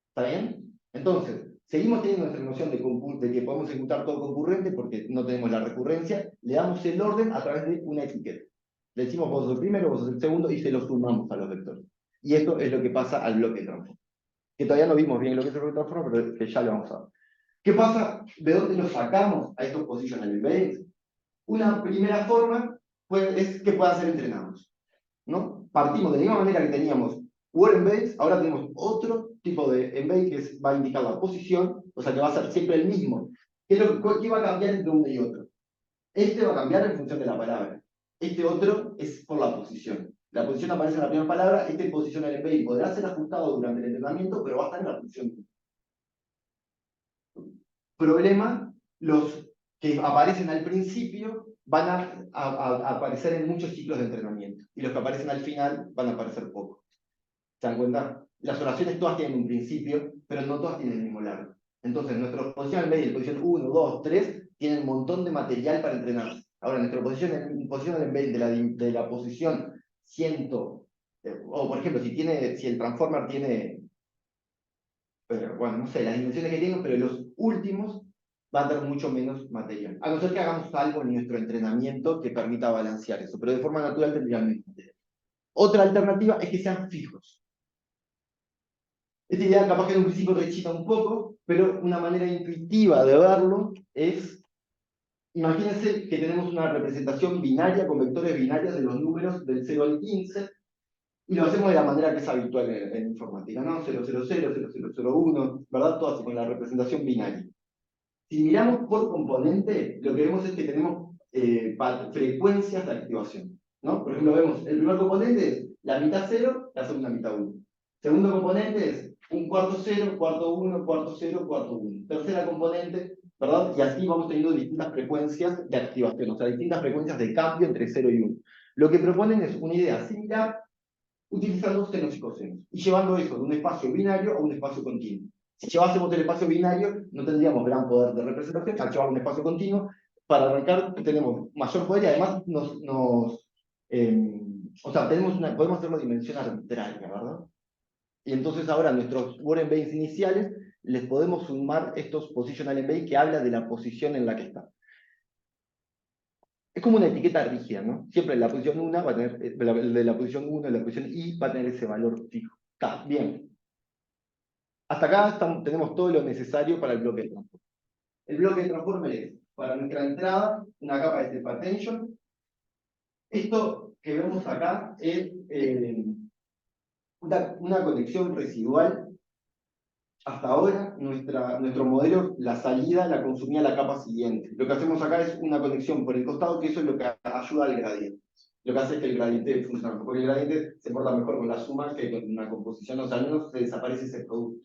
¿Está bien? Entonces, seguimos teniendo nuestra noción de que podemos ejecutar todo concurrente porque no tenemos la recurrencia, le damos el orden a través de una etiqueta. Le decimos vos sos el primero, vos sos el segundo y se lo sumamos a los vectores. Y esto es lo que pasa al bloque de transform. Que todavía no vimos bien lo que es el bloque de transform, pero que ya lo vamos a ver. ¿Qué pasa? ¿De dónde lo sacamos a estos positional embeddings? Una primera forma es que puedan ser entrenados, ¿no? Partimos de la misma manera que teníamos word embeddings, ahora tenemos otro tipo de embedding que va a indicar la posición, o sea que va a ser siempre el mismo. ¿Qué va a cambiar entre uno y otro? Este va a cambiar en función de la palabra. Este otro es por la posición. La posición aparece en la primera palabra, este posiciona el embedding podrá ser ajustado durante el entrenamiento, pero va a estar en la posición. Problema, los que aparecen al principio van a aparecer en muchos ciclos de entrenamiento, y los que aparecen al final van a aparecer poco. ¿Se dan cuenta? Las oraciones todas tienen un principio, pero no todas tienen el mismo largo. Entonces, nuestra posición embedding, posición 1, 2, 3, tienen un montón de material para entrenar. Ahora, nuestra posición embedding de la posición 100, o por ejemplo, si el transformer tiene, bueno, no sé, las dimensiones que tiene, pero los últimos van a tener mucho menos material. A no ser que hagamos algo en nuestro entrenamiento que permita balancear eso, pero de forma natural tendrían menos material. Otra alternativa es que sean fijos. Esta idea capaz que en un principio rechina un poco, pero una manera intuitiva de verlo es, imagínense que tenemos una representación binaria con vectores binarios de los números del 0 al 15, y lo hacemos de la manera que es habitual en informática, ¿no? 000, 0001, ¿verdad? Todo así con la representación binaria. Si miramos por componente, lo que vemos es que tenemos frecuencias de activación, ¿no? Por ejemplo, vemos el primer componente es la mitad 0, la segunda mitad 1. Segundo componente es un cuarto 0, cuarto 1, cuarto 0, cuarto 1. Tercera componente, ¿verdad? Y así vamos teniendo distintas frecuencias de activación, o sea, distintas frecuencias de cambio entre 0 y 1. Lo que proponen es una idea similar utilizando senos y cosenos, y llevando eso de un espacio binario a un espacio continuo. Si llevásemos el espacio binario, no tendríamos gran poder de representación. Al llevar un espacio continuo, para arrancar tenemos mayor poder y además o sea, podemos hacerlo dimensión arbitraria, ¿verdad? Y entonces ahora a nuestros word embeddings iniciales les podemos sumar estos positional embeddings que habla de la posición en la que está. Es como una etiqueta rígida, ¿no? Siempre la posición 1 va a tener, el de la posición 1, la posición I va a tener ese valor fijo. Está, bien. Hasta acá tenemos todo lo necesario para el bloque de transform. El bloque de transformer es, para nuestra entrada, una capa de step attention. Esto que vemos acá es una conexión residual. Hasta ahora, nuestro modelo, la salida la consumía la capa siguiente. Lo que hacemos acá es una conexión por el costado, que eso es lo que ayuda al gradiente. Lo que hace es que el gradiente funcione mejor. El gradiente se porta mejor con la suma que con una composición, o sea, al menos se desaparece ese producto.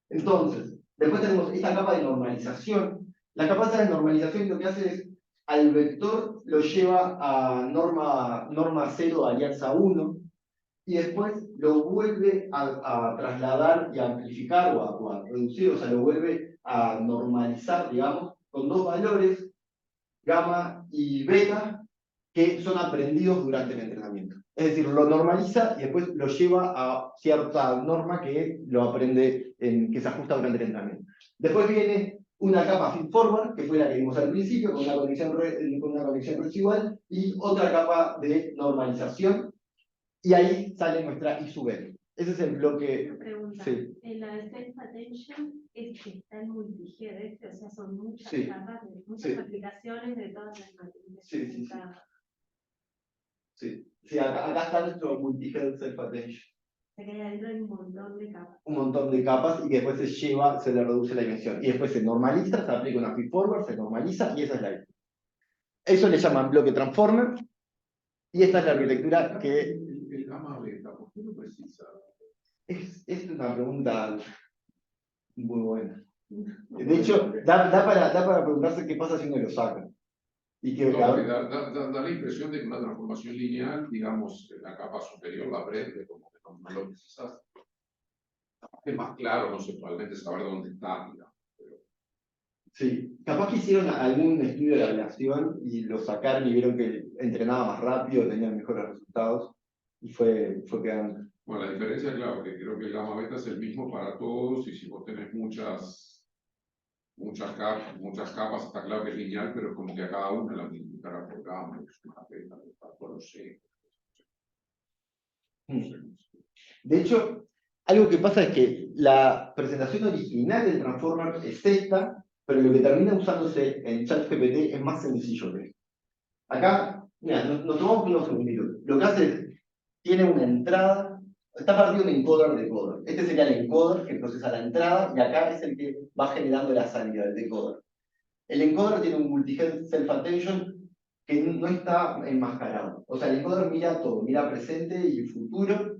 Entonces, después tenemos esta capa de normalización. La capa de normalización lo que hace es, al vector lo lleva a norma 0 de alianza 1, y después lo vuelve a trasladar y a amplificar o a reducir, o sea, lo vuelve a normalizar, digamos, con dos valores, gamma y beta, que son aprendidos durante el entrenamiento. Es decir, lo normaliza y después lo lleva a cierta norma que lo aprende, que se ajusta durante el entrenamiento. Después viene una capa feed-forward, que fue la que vimos al principio, con una conexión residual, y otra capa de normalización, y ahí sale nuestra I sub n. Ese es el bloque. Una pregunta. Sí. En la de self-attention es que está el multi-G, o sea, son muchas Sí. capas, muchas Sí. aplicaciones de todas las materias. Sí, sí, sí. Sí, acá está nuestro multi-head self-attention. Se queda dentro de un montón de capas. Un montón de capas y que después se le reduce la dimensión. Y después se normaliza, se aplica una feed-forward, se normaliza y esa es la I. Eso le llaman bloque transformer. Y esta es la arquitectura que... El gamma beta, ¿por qué no precisa? Es una pregunta muy buena. De hecho, da para preguntarse qué pasa si uno lo saca. Y que, No, da la impresión de que una transformación lineal, digamos, la capa superior la aprende, como que no lo precisas. Es más claro conceptualmente saber dónde está, digamos. sí, capaz que hicieron algún estudio de la relación y lo sacaron y vieron que entrenaba más rápido, tenía mejores resultados y fue quedando. Bueno, la diferencia, claro, que creo que el gamma beta es el mismo para todos y si vos tenés muchas capas, está claro que es lineal, pero es como que a cada una la multiplicará por gamma, es una beta, por los C. De hecho, algo que pasa es que la presentación original del Transformer es esta, pero lo que termina usándose en ChatGPT es más sencillo que esto. Acá, mira, nos tomamos unos segunditos. Lo que hace es, tiene una entrada, está partido en encoder decoder. Este sería el encoder que procesa la entrada y acá es el que va generando la salida, el decoder. El encoder tiene un multi-head self-attention que no está enmascarado. O sea, el encoder mira todo, mira presente y futuro,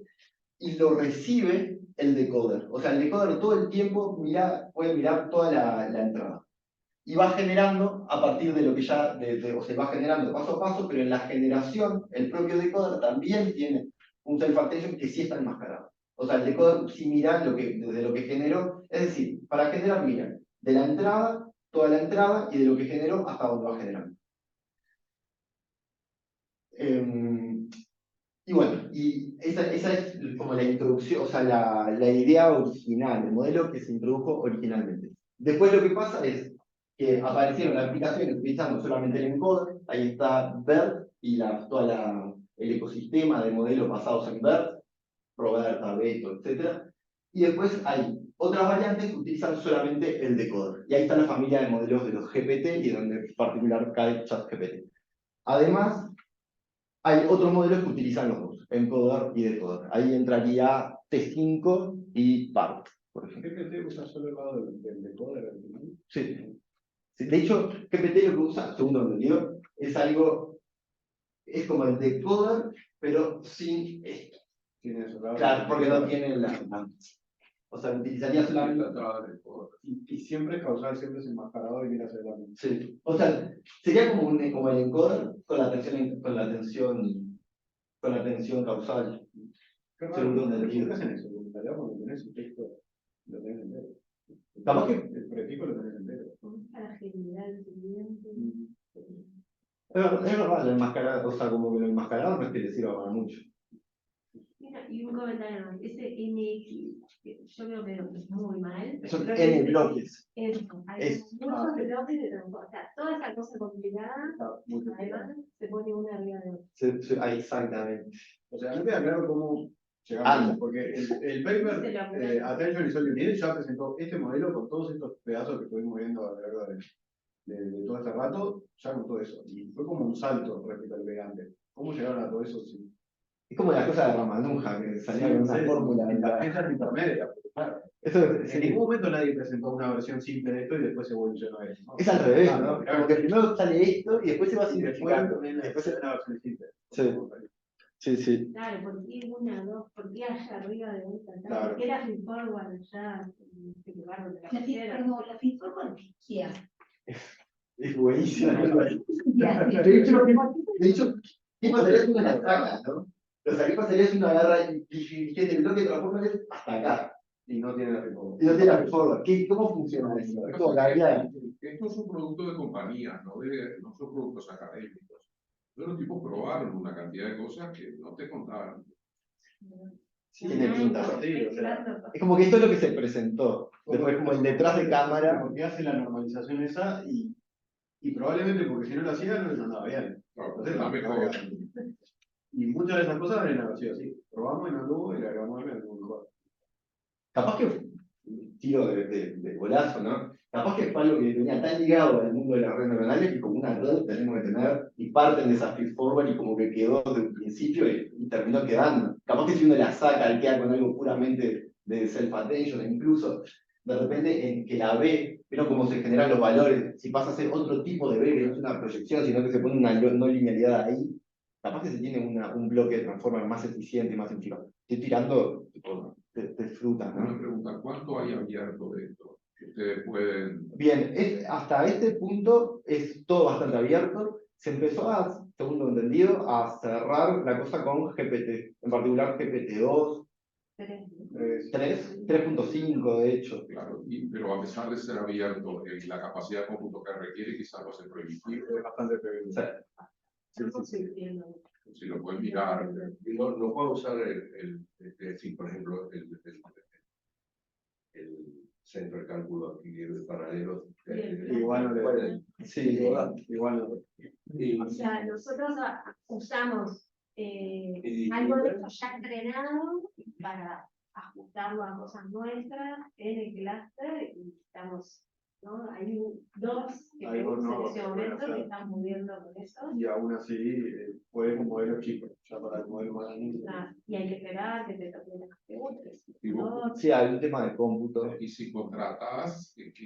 y lo recibe el decoder. O sea, el decoder todo el tiempo puede mirar toda la entrada. Y va generando a partir de lo que ya, o se va generando paso a paso, pero en la generación, el propio decoder también tiene un self-attention que sí está enmascarado. O sea, el decoder sí mira desde lo que generó, es decir, para generar mira de la entrada, toda la entrada, y de lo que generó hasta donde va generando. Y bueno, y esa es como la introducción, o sea, la idea original, el modelo que se introdujo originalmente. Después lo que pasa es que aparecieron aplicaciones utilizando solamente el encoder, ahí está BERT y el ecosistema de modelos basados en BERT, Roberta, Beto, etc. Y después hay otras variantes que utilizan solamente el decoder. Y ahí está la familia de modelos de los GPT y donde en particular cae ChatGPT. Además, hay otros modelos que utilizan los dos, encoder y decoder. Ahí entraría T5 y BART, por ejemplo. GPT usa solo el lado del decoder al final. Sí. Sí. De hecho, GPT lo que usa, según lo que digo, es como el decoder, pero sin esto. Tiene eso, claro. Claro, porque no tiene o sea, utilizaría solamente... Y siempre es causal, siempre es enmascarado y viene hacia adelante. Sí. O sea, sería como el encoder con la tensión causal. Qué raro, Según ¿no? donde ¿Por qué digo. hacen eso? En realidad, cuando tenés un texto, lo tenés entero. Capaz que... El prefijo lo tenés entero. Para generar el siguiente. Es verdad, lo enmascarado, o sea, como que lo enmascarado no es que le sirva para mucho. Mira, y un comentario más, ese NX, que yo veo que es muy mal. Son pero N bloques. Eso, hay Es- muchos bloques de transporte. O sea, toda esa cosa complicada, Muy además, se pone una arriba de otra. Ahí exactamente. O sea, no queda claro cómo llegamos a Anda. eso, porque el paper Attention is All You Need ya presentó este modelo con todos estos pedazos que estuvimos viendo a lo largo de todo este rato, ya con todo eso. Y fue como un salto respecto al vegante. ¿Cómo llegaron a todo eso? Sí. Es como la cosa de Ramanuja, que salía con una fórmula. En la fecha intermedia, claro. En ningún momento nadie presentó una versión simple de esto y después se evolucionó a eso. Es al revés, Ah, ¿no? claro. Como que primero sale esto y después se va Y después simplificando. también Después se... una versión simple. Sí. Claro, ¿por qué una, dos? ¿Por qué allá arriba de otra? Claro. ¿Por qué la feed forward allá en este lugar donde la La pusieron? la feed forward ¿qué hace? Es buenísimo. ¿Qué hace? De hecho, ¿qué pasaría si uno la saca, no? O sea, ¿qué pasaría si uno agarra y dijese el bloque de Transformer es hasta acá? Y no tiene la reforma. Y no tiene la forward. ¿Cómo funciona eso? Es como cambiar. Esto es un producto de compañías, no son productos académicos. Entonces los tipos probaron una cantidad de cosas que no te contaban. Tiene pinta. Sí, o sea, es como que esto es lo que se presentó. Después como el detrás de cámara. Porque hace la normalización esa y probablemente porque si no lo hacía no les andaba bien. Claro, Entonces, la mejor. Y muchas de esas cosas deben haber sido así. Probamos y no anduvo y le agregamos algo y anduvo mejor. Capaz que tiro de golazo, ¿no? Capaz que fue algo que venía tan ligado al mundo de las redes neuronales que como una red tenemos que tener y parten de esa feed forward y como que quedó desde un principio y terminó quedando. Capaz que si uno la saca y queda con algo puramente de self-attention, incluso de repente en que la ve, pero cómo se generan los valores, si pasa a ser otro tipo de B, que no es una proyección, sino que se pone una no linealidad ahí, capaz que se tiene un bloque de transformer más eficiente y más eficaz. Estoy tirando tipo, de fruta, ¿no? Una pregunta, ¿cuánto hay abierto de esto? Que ustedes pueden... Bien, hasta este punto es todo bastante abierto. Se empezó a, según lo entendido, a cerrar la cosa con GPT, en particular GPT-2, 3.5 de hecho. Claro, pero a pesar de ser abierto, la capacidad de cómputo que requiere quizás va a ser prohibitivo. Es bastante prohibido. Si lo pueden mirar. No puedo usar sí, por ejemplo, el centro de cálculo aquí de paralelos. Igual no le pueden. Sí, igual no. O sea, nosotros usamos algo de esto ya entrenado para ajustarlo a cosas nuestras en el cluster y estamos, ¿no? Hay dos que Hay dos tenemos en nodos ese que momento pueden que hacer. están moviendo con eso. Y aún así puede un modelo chico, ya para el modelo más grande. Y hay que esperar que te toquen las preguntas. Sí, hay un tema de cómputo. Y si contratas, ¿qué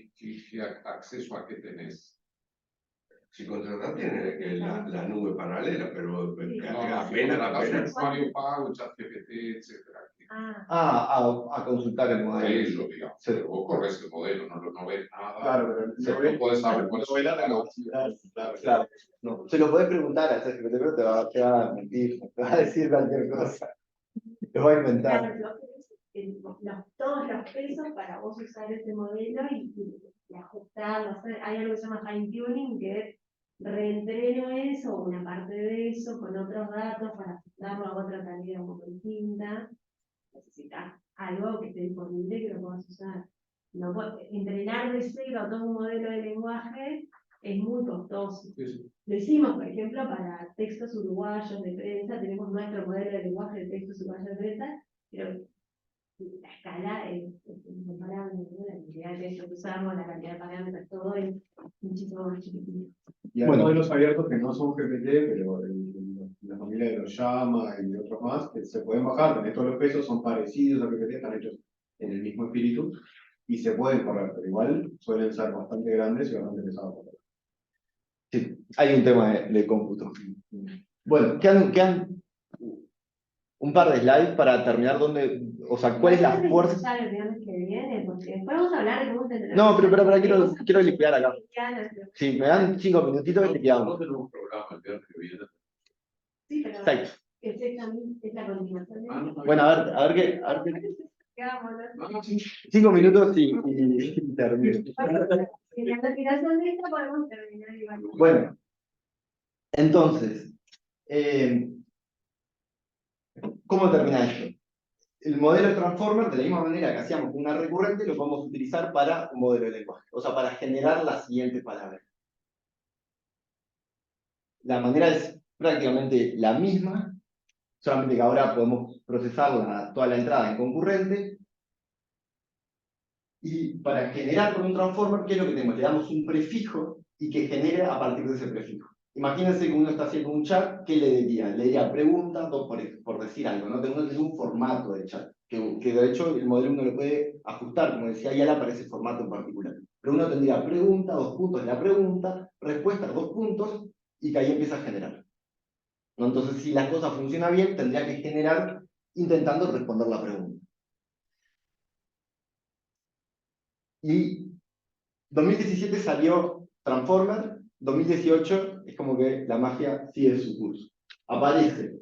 acceso a qué tenés? Si contratas tiene la nube paralela, pero apenas apenas usuario pago, ChatGPT, etcétera. A consultar el modelo. Eso, digamos. Sí. Vos corres el modelo, no ves nada. Claro, pero no puedes saber cuál es no ve la su capacidad. Claro. No, se lo podés preguntar a ChatGPT, pero te va a mentir, te va a decir cualquier cosa. Te va a inventar. Claro, todos los pesos para vos usar ese modelo y ajustarlo. Hay algo que se llama fine tuning que reentreno eso, una parte de eso, con otros datos para ajustarlo a otra calidad un poco distinta. Necesitas algo que esté disponible que lo puedas usar. No, entrenar de cero todo un modelo de lenguaje es muy costoso. Sí. Lo hicimos, por ejemplo, para textos uruguayos de prensa, tenemos nuestro modelo de lenguaje de textos uruguayos de prensa, pero la escala es incomparable, ¿no? La cantidad de textos que usamos, la cantidad de parámetros, todo es muchísimo más chiquitito. Y hay modelos abiertos que no son GPT, pero la familia de los Llama y de otros más, que se pueden bajar, tenés todos los pesos, son parecidos a GPT, están hechos en el mismo espíritu, y se pueden correr, pero igual suelen ser bastante grandes y bastante pesados. Sí, hay un tema de cómputo. Bueno, quedan un par de slides para terminar o sea, cuál es la fuerza. El viernes que viene, porque después vamos a hablar de cómo te No, pero quiero liquidar acá. Si me dan 5 minutitos, liquidamos. No tenemos programa el viernes que viene. Sí, pero Exacto. es la continuación de Bueno, a ver qué. 5 minutos y termino. En la terminación de esta podemos terminar igual. Bueno, entonces, ¿cómo termina esto? El modelo de Transformer, de la misma manera que hacíamos con una recurrente, lo podemos utilizar para un modelo de lenguaje, o sea, para generar la siguiente palabra. La manera es prácticamente la misma, solamente que ahora podemos procesar toda la entrada en concurrente. Y para generar con un transformer, ¿qué es lo que tenemos? Le damos un prefijo y que genere a partir de ese prefijo. Imagínense que uno está haciendo un chat, ¿qué le diría? Le diría pregunta, por decir algo, ¿no? Uno tiene un formato de chat, que de hecho el modelo uno lo puede ajustar, como decía Ayala, para ese formato en particular. Pero uno tendría pregunta, 2 puntos de la pregunta, respuesta, 2 puntos, y que ahí empieza a generar. ¿No? Entonces, si la cosa funciona bien, tendría que generar intentando responder la pregunta. Y 2017 salió Transformer, 2018 es como que la magia sigue su curso. Aparece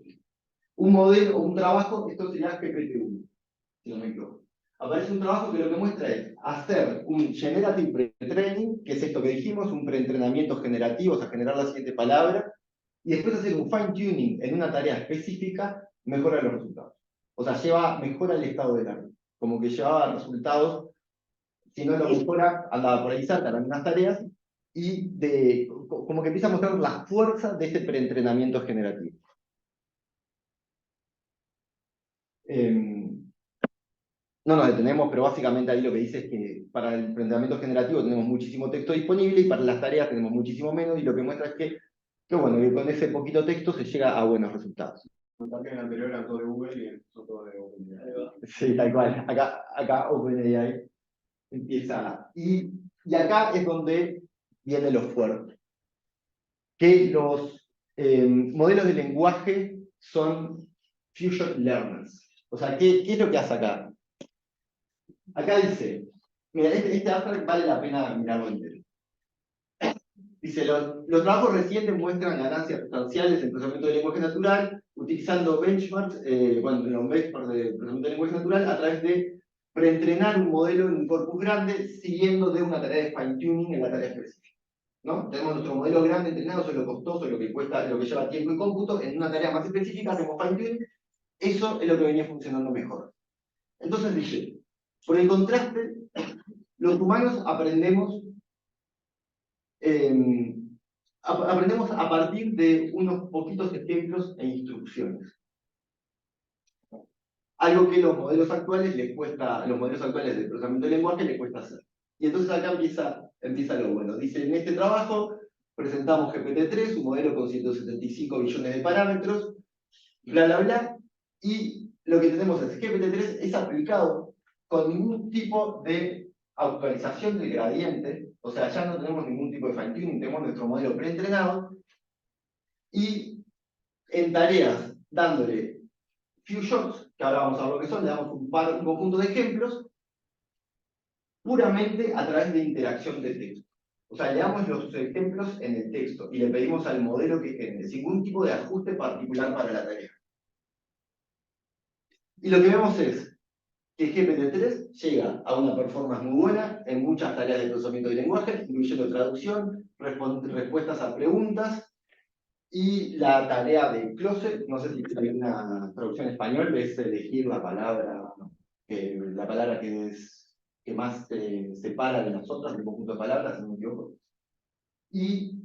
un modelo o un trabajo, esto sería GPT-1, si no me equivoco. Aparece un trabajo que lo que muestra es hacer un generative pre-training, que es esto que dijimos, un preentrenamiento generativo, o sea, generar la siguiente palabra, y después hacer un fine-tuning en una tarea específica, mejora los resultados. O sea, mejora el estado del arte. Como que llevaba resultados, si no lo mejora, andaba por ahí cerca de algunas tareas, y como que empieza a mostrar la fuerza de este preentrenamiento generativo. No nos detenemos, pero básicamente ahí lo que dice es que para el preentrenamiento generativo tenemos muchísimo texto disponible y para las tareas tenemos muchísimo menos, y lo que muestra es que bueno, que con ese poquito texto se llega a buenos resultados. Porque en el anterior eran todos de Google y son todos de OpenAI. Sí, tal cual. Acá OpenAI empieza. Y acá es donde viene lo fuerte. Que los modelos de lenguaje son future learners. O sea, ¿qué es lo que hace acá? Acá dice, mira, este abstract vale la pena mirarlo entero. Dice, los trabajos recientes muestran ganancias sustanciales en procesamiento de lenguaje natural, utilizando benchmarks, los benchmarks de procesamiento de lenguaje natural a través de preentrenar un modelo en un corpus grande, siguiendo de una tarea de fine-tuning en la tarea específica. ¿No? Tenemos nuestro modelo grande entrenado, eso es lo costoso, lo que cuesta, lo que lleva tiempo y cómputo, en una tarea más específica hacemos fine-tuning, eso es lo que venía funcionando mejor. Entonces dice, por el contraste, los humanos aprendemos a partir de unos poquitos ejemplos e instrucciones. Algo que los modelos actuales les cuesta, los modelos actuales de procesamiento de lenguaje les cuesta hacer. Y entonces acá empieza lo bueno. Dice, en este trabajo presentamos GPT-3, un modelo con 175 billones de parámetros, bla, bla, bla, y lo que tenemos es GPT-3 es aplicado con ningún tipo de actualización del gradiente, o sea, ya no tenemos ningún tipo de fine-tuning, tenemos nuestro modelo preentrenado, y en tareas dándole few shots, que ahora vamos a ver lo que son, le damos un conjunto de ejemplos, puramente a través de interacción de texto. O sea, le damos los ejemplos en el texto y le pedimos al modelo que genere, sin ningún tipo de ajuste particular para la tarea. Y lo que vemos es que GPT-3 llega a una performance muy buena en muchas tareas de procesamiento de lenguaje, incluyendo traducción, respuestas a preguntas, y la tarea de closet, no sé si hay una traducción en español, es elegir la palabra que más te separa de las otras, el conjunto de palabras, si no me equivoco. Y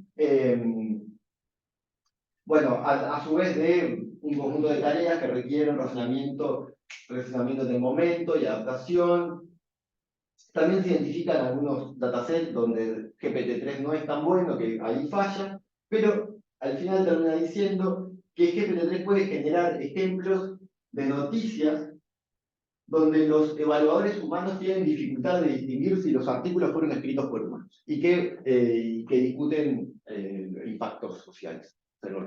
bueno, a su vez de un conjunto de tareas que requieren razonamiento del momento y adaptación. También se identifican algunos datasets donde GPT-3 no es tan bueno, que ahí falla, pero al final termina diciendo que GPT-3 puede generar ejemplos de noticias donde los evaluadores humanos tienen dificultad de distinguir si los artículos fueron escritos por humanos y que discuten impactos sociales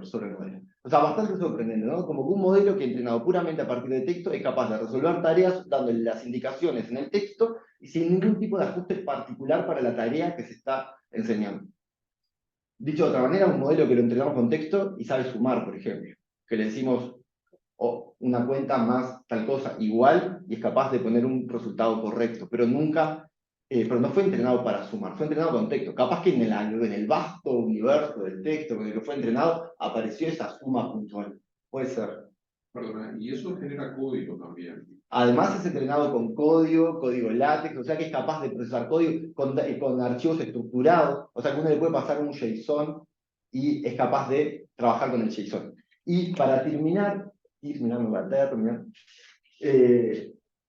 sobre el modelo. O sea, bastante sorprendente, ¿no? Como que un modelo que entrenado puramente a partir de texto es capaz de resolver tareas dándole las indicaciones en el texto y sin ningún tipo de ajuste particular para la tarea que se está enseñando. Dicho de otra manera, un modelo que lo entrenamos con texto y sabe sumar, por ejemplo, que le decimos una cuenta más tal cosa igual y es capaz de poner un resultado correcto, pero no fue entrenado para sumar, fue entrenado con texto. Capaz que en el vasto universo del texto con el que fue entrenado apareció esa suma puntual. Puede ser. Perdona, y eso genera código también. Además es entrenado con código LaTeX, o sea que es capaz de procesar código con archivos estructurados, o sea que uno le puede pasar un JSON y es capaz de trabajar con el JSON. Y para terminar,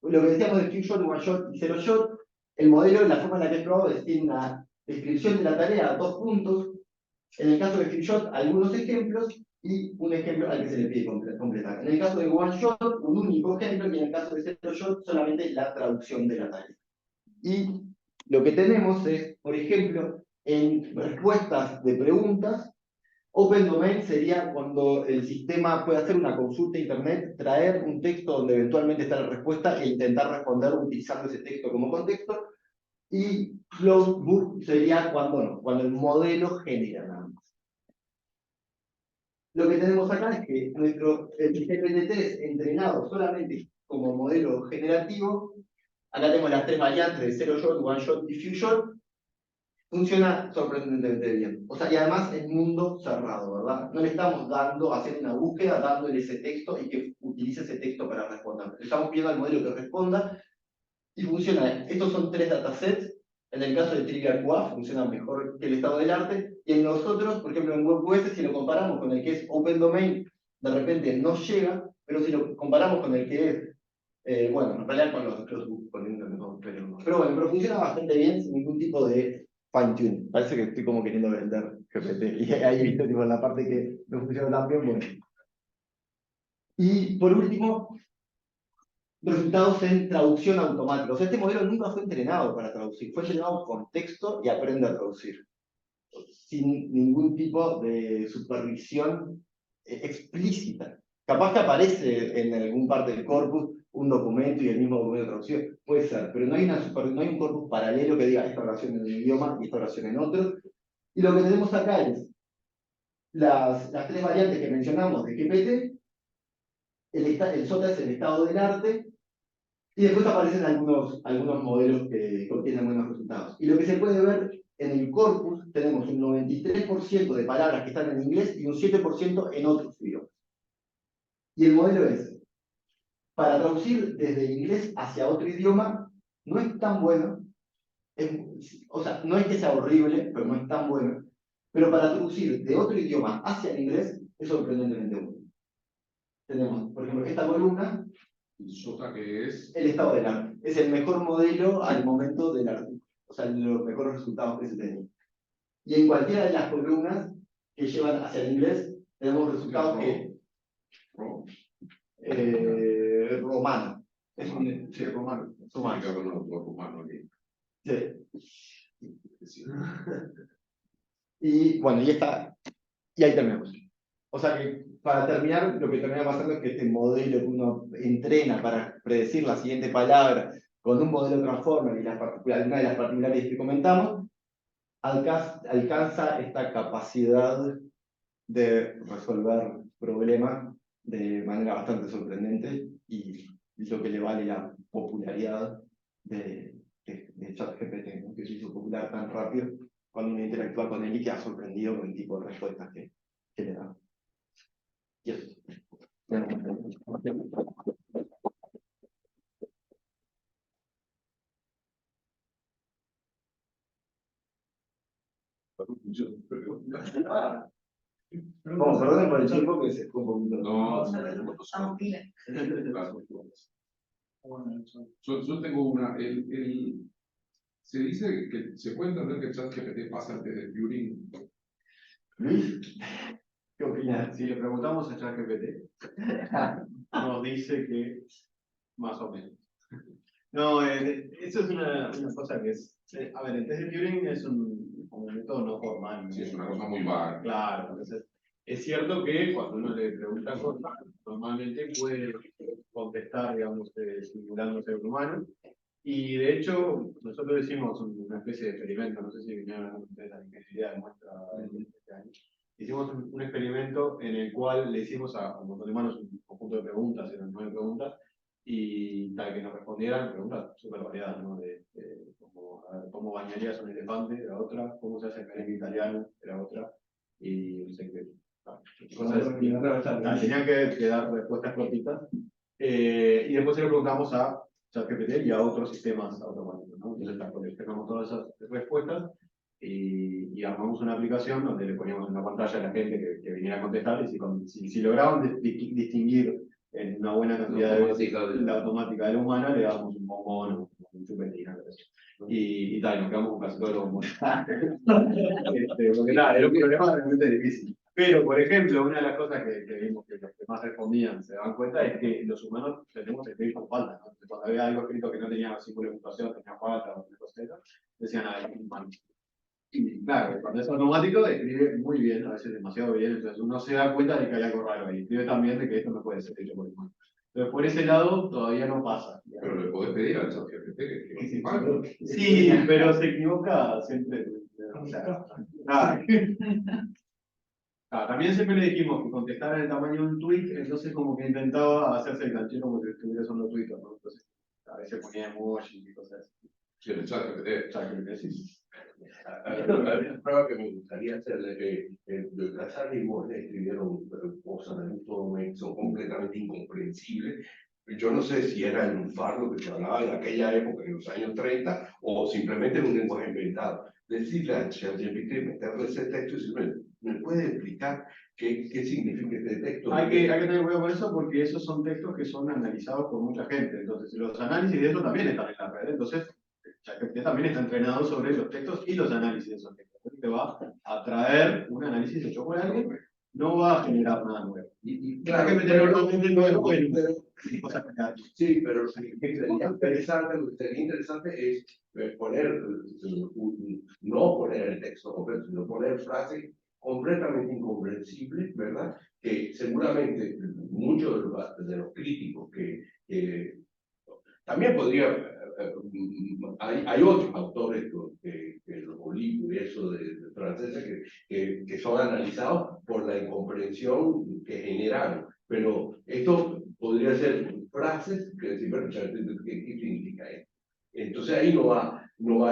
lo que decíamos de few shot, one shot y zero shot, el modelo, la forma en la que es probado es tiene una descripción de la tarea, 2 puntos, en el caso de few shot, algunos ejemplos, y un ejemplo al que se le pide completar. En el caso de one shot, un único ejemplo, y en el caso de zero shot, solamente la traducción de la tarea. Y lo que tenemos es, por ejemplo, en respuestas de preguntas, Open Domain sería cuando el sistema puede hacer una consulta a internet, traer un texto donde eventualmente está la respuesta e intentar responder utilizando ese texto como contexto. Y Closed Book sería cuando el modelo genera nada más. lo que tenemos acá es que el GPT-3 entrenado solamente como modelo generativo, acá tenemos las tres variantes de Zero Shot, One Shot, Diffusion, funciona sorprendentemente bien. O sea, y además en mundo cerrado, ¿verdad? No le estamos haciendo una búsqueda, dándole ese texto y que utilice ese texto para responder. Le estamos pidiendo al modelo que responda y funciona. Estos son tres datasets. En el caso de Trivial QA funciona mejor que el estado del arte. Y en los otros, por ejemplo en WebQuest, si lo comparamos con el que es Open Domain, de repente no llega, pero si lo comparamos con el que es, bueno, en realidad con los crossbook, pero bueno, pero funciona bastante bien sin ningún tipo de fine tune. Parece que estoy como queriendo vender GPT. Y ahí viste tipo, en la parte que no funciona tan bien, bueno. Y por último, resultados en traducción automática. O sea, este modelo nunca fue entrenado para traducir, fue entrenado con texto y aprende a traducir, sin ningún tipo de supervisión explícita. Capaz que aparece en algún parte del corpus un documento y el mismo documento traducido, puede ser, pero no hay un corpus paralelo que diga esta oración en un idioma y esta oración en otro. Y lo que tenemos acá es las tres variantes que mencionamos de GPT, el SOTA es el estado del arte, y después aparecen algunos modelos que obtienen buenos resultados. Y lo que se puede ver en el corpus, tenemos un 93% de palabras que están en inglés y un 7% en otros idiomas. Y el modelo es, para traducir desde el inglés hacia otro idioma, no es tan bueno, o sea, no es que sea horrible, pero no es tan bueno, pero para traducir de otro idioma hacia el inglés es sorprendentemente bueno. Tenemos, por ejemplo, esta columna, ¿El SOTA que es? el estado del arte. Es el mejor modelo al momento del artículo. O sea, los mejores resultados que se tienen. Y en cualquiera de las columnas que llevan hacia el inglés, tenemos resultados que... romano. Es un... Sí, romano. Romano aquí. Sí. Y bueno, y ahí terminamos. O sea que, para terminar, lo que termina pasando es que este modelo que uno entrena para predecir la siguiente palabra con un modelo transformer y alguna de las particularidades que comentamos, alcanza esta capacidad de resolver problemas de manera bastante sorprendente y lo que le vale la popularidad de ChatGPT, ¿no? Que se hizo popular tan rápido cuando uno interactúa con él y queda sorprendido con el tipo de respuestas que le da. Y eso. No, perdón por el tiempo que se fue un poquito. Yo tengo una. Se dice que se puede entender que el ChatGPT pasa antes del Turing. Luis, ¿qué opinas? Si le preguntamos a ChatGPT, nos dice que más o menos. No, eso es una cosa que es... A ver, el test de Turing es como un método no formal. Sí, es una cosa muy vaga. Claro, entonces es cierto que cuando uno le pregunta cosas, normalmente puede contestar, digamos, simulando ser humano. Y de hecho, nosotros hicimos una especie de experimento, no sé si vinieron ustedes a la ingeniería de muestra este año. Hicimos un experimento en el cual le hicimos a un montón de humanos un conjunto de preguntas, eran 9 preguntas, y tal que nos respondieran preguntas súper variadas, ¿no? Como, a ver, ¿cómo bañarías un elefante? Era otra, ¿cómo se hace el merengue italiano? Era otra, y no sé qué. Tenían que dar respuestas cortitas. Y después se lo preguntamos a ChatGPT y a otros sistemas automáticos, ¿no? Entonces coleccionamos todas esas respuestas y armamos una aplicación donde le poníamos en la pantalla a la gente que viniera a contestar y si lograban distinguir en una buena cantidad de veces la automática de la humana, le dábamos un bombón o un chupetín. Y tal, nos quedamos con casi todos los bombones. Porque nada, era un problema realmente difícil. Pero, por ejemplo, una de las cosas que vimos que los que más respondían se daban cuenta es que los humanos tenemos que escribir con falta, ¿no? Entonces, cuando había algo escrito que no tenía símbolo de puntuación, tenía falta o una cosa de eso, decían, ah, es humano. Y claro, cuando es automático, escribe muy bien, a veces demasiado bien, entonces uno se da cuenta de que hay algo raro ahí. Escribe también de que esto no puede ser hecho por humano. Entonces, por ese lado, todavía no pasa. Pero le podés pedir al ChatGPT que escriba mal. Sí, pero se equivoca siempre. O sea, También siempre le dijimos que contestara en el tamaño de un tweet, entonces como que intentaba hacerse el canchero como si estuviera usando Twitter, ¿no? Entonces, a veces ponía emojis y cosas así. Sí, el chat GPT. Sí. Una prueba que me gustaría hacer es que Casar y Morley escribieron cosas en este momento que son completamente incomprensibles. Yo no sé si era el lunfardo que se hablaba en aquella época, en los años 30, o simplemente un lenguaje inventado. Decirle a ChatGPT, meterle ese texto y decirle, ¿me puede explicar qué significa este texto? Hay que tener cuidado con eso porque esos son textos que son analizados por mucha gente. Entonces, los análisis de eso también están en la red. Entonces, ChatGPT también está entrenado sobre los textos y los análisis de esos textos. Te va a traer un análisis hecho por alguien, no va a generar nada nuevo. Claro, ChatGPT normalmente nuevo en cosas creativas. Sí, pero lo que sería interesante es poner, no poner el texto completo, sino poner frases completamente incomprensibles, ¿verdad? Que seguramente muchos de los críticos que también podría, hay otros autores que los Olivos y eso de franceses que son analizados por la incomprensión que generaron, pero esto podría ser frases que decir, bueno, ¿qué significa esto? Entonces ahí no va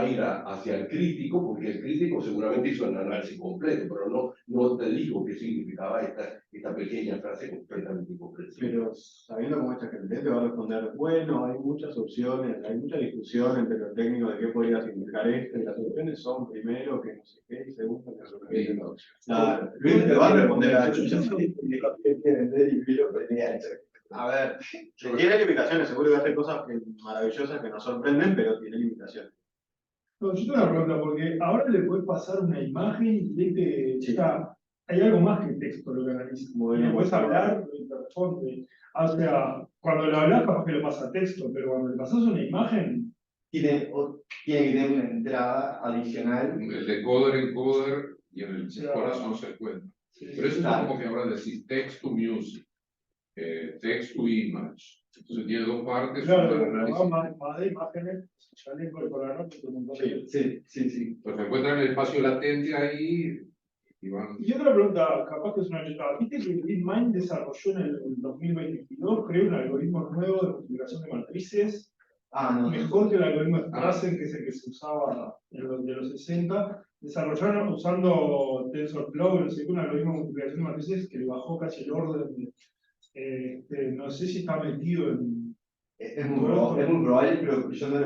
a ir hacia el crítico, porque el crítico seguramente hizo un análisis completo, pero no te dijo qué significaba esta pequeña frase completamente incomprensible. Pero sabiendo cómo esta gente te va a responder, bueno, hay muchas opciones, hay mucha discusión entre los técnicos de qué podría significar esto, y las opciones son primero que no sé qué, y segundo que no sé qué. Claro, Luis te va a responder a A ver, tiene limitaciones, seguro que hace cosas maravillosas que nos sorprenden, pero tiene limitaciones. No, yo tengo una pregunta, porque ahora le puedes pasar una imagen y hay algo más que el texto lo que analiza. Le puedes hablar y te responde. O sea, cuando lo hablas, capaz que lo pasa a texto, pero cuando le pasas una imagen. Tiene que tener una entrada adicional. El decoder, encoder y en el corazón se encuentra. Pero eso es como que ahora decís text to music, text to image. Entonces tiene dos partes. Claro, más de imágenes, ya le incorporaron un montón de. Sí. Pues se encuentran el espacio latente ahí y van. Y otra pregunta, capaz que es una chutada. ¿Viste que DeepMind desarrolló en el 2022, creó un algoritmo nuevo de multiplicación de matrices? Mejor que el algoritmo de Strassen, que es el que se usaba de los 60, desarrollaron usando TensorFlow, no sé qué, un algoritmo de multiplicación de matrices que le bajó casi el orden. No sé si está metido en. Es muy probable, pero yo no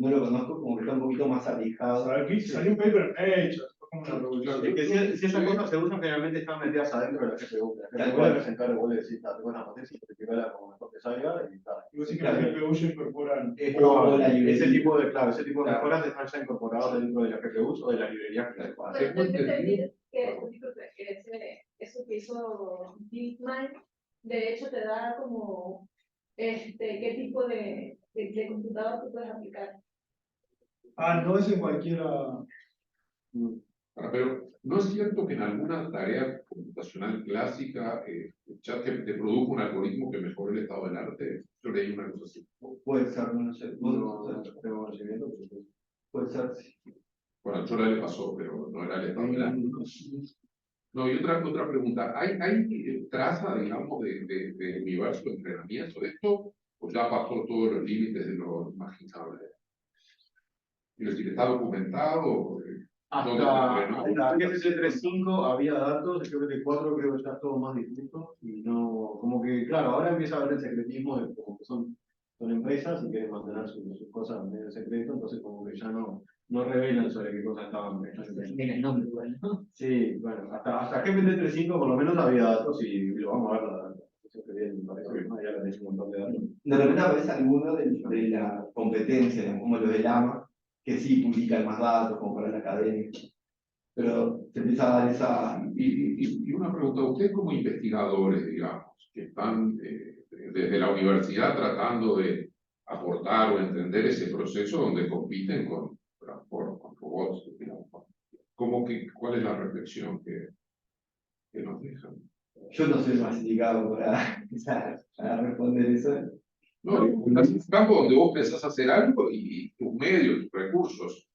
lo conozco, como que está un poquito más alejado. Salió un paper en Nature, fue como una revolución. Es que si esas cosas se usan, generalmente están metidas adentro de la GPU. La GPU puede presentar, vos le decís, tengo una potencia, multiplicarla como mejor te salga y está. Y vos decís que la GPU ya incorporan. Ese tipo de mejoras están ya incorporadas dentro de la GPU o de la librería que se puede hacer. Eso que hizo DeepMind, de hecho te da como qué tipo de computador tú puedes aplicar. No es en cualquiera. Pero ¿no es cierto que en alguna tarea computacional clásica ChatGPT te produjo un algoritmo que mejore el estado del arte? Yo leí una cosa así. Puede ser, no sé. No tengo conocimiento, pero puede ser, sí. Bueno, a Chola le pasó, pero no era el estado del arte. No, y otra pregunta. ¿Hay traza, digamos, de universo de entrenamiento de esto? ¿O ya pasó todos los límites de lo imaginable? Es decir, ¿está documentado? Hasta GPT 3.5 había datos, el GPT 4 creo que ya es todo más difuso y no, como que, claro, ahora empieza a haber el secretismo de como que son empresas y quieren mantener sus cosas medio secreto, entonces como que ya no revelan sobre qué cosas estaban. Tiene el nombre igual, ¿no? Sí, bueno, hasta GPT 3.5 por lo menos había datos y lo vamos a ver la me parece que ya tenés un montón de datos. De repente aparece alguno de la competencia, como lo del AMA, que sí publican más datos, como para la academia. Pero se empieza a dar esa. Y una pregunta, ustedes como investigadores, digamos, que están desde la universidad tratando de aportar o entender ese proceso donde compiten con robots, digamos, ¿cuál es la reflexión que nos dejan? Yo no soy más indicado para responder eso. No, es un campo donde vos pensás hacer algo y tus medios, tus recursos.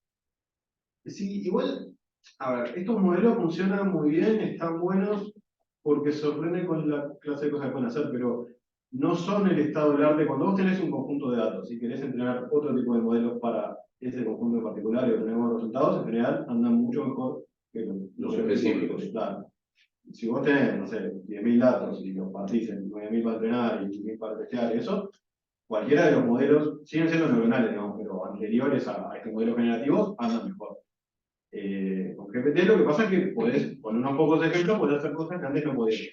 Sí, igual A ver, estos modelos funcionan muy bien, están buenos porque sorprenden con la clase de cosas que pueden hacer, pero no son el estado del arte. Cuando vos tenés un conjunto de datos y querés entrenar otro tipo de modelos para ese conjunto en particular y obtener buenos resultados, en general andan mucho mejor que Los específicos. Claro. Si vos tenés, no sé, 10.000 datos y los partís en 9.000 para entrenar y 1.000 para testear y eso, cualquiera de los modelos, siguen siendo neuronales, ¿no? Pero anteriores a estos modelos generativos, andan mejor. Con GPT lo que pasa es que podés, con unos pocos ejemplos, podés hacer cosas que antes no podías.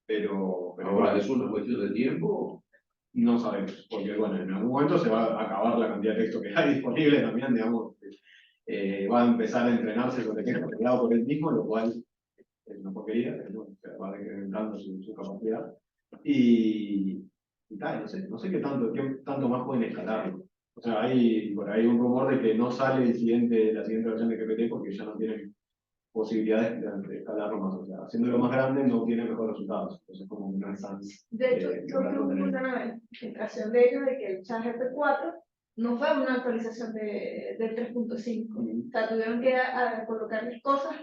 Pero Ahora, ¿es una cuestión de tiempo? No sabemos, porque bueno, en algún momento se va a acabar la cantidad de texto que hay disponible también, digamos. Va a empezar a entrenarse sobre texto creado por él mismo, lo cual es una porquería, pero bueno, va incrementando su capacidad. Y tal, no sé qué tanto más pueden escalarlo. O sea, hay por ahí un rumor de que no sale la siguiente versión de GPT porque ya no tienen posibilidades de escalarlo más. O sea, haciéndolo más grande no obtiene mejores resultados. Entonces, como que no están. De hecho, yo creo que hubo una filtración de ellos de que el ChatGPT 4 no fue una actualización del 3.5. O sea, tuvieron que colocarles cosas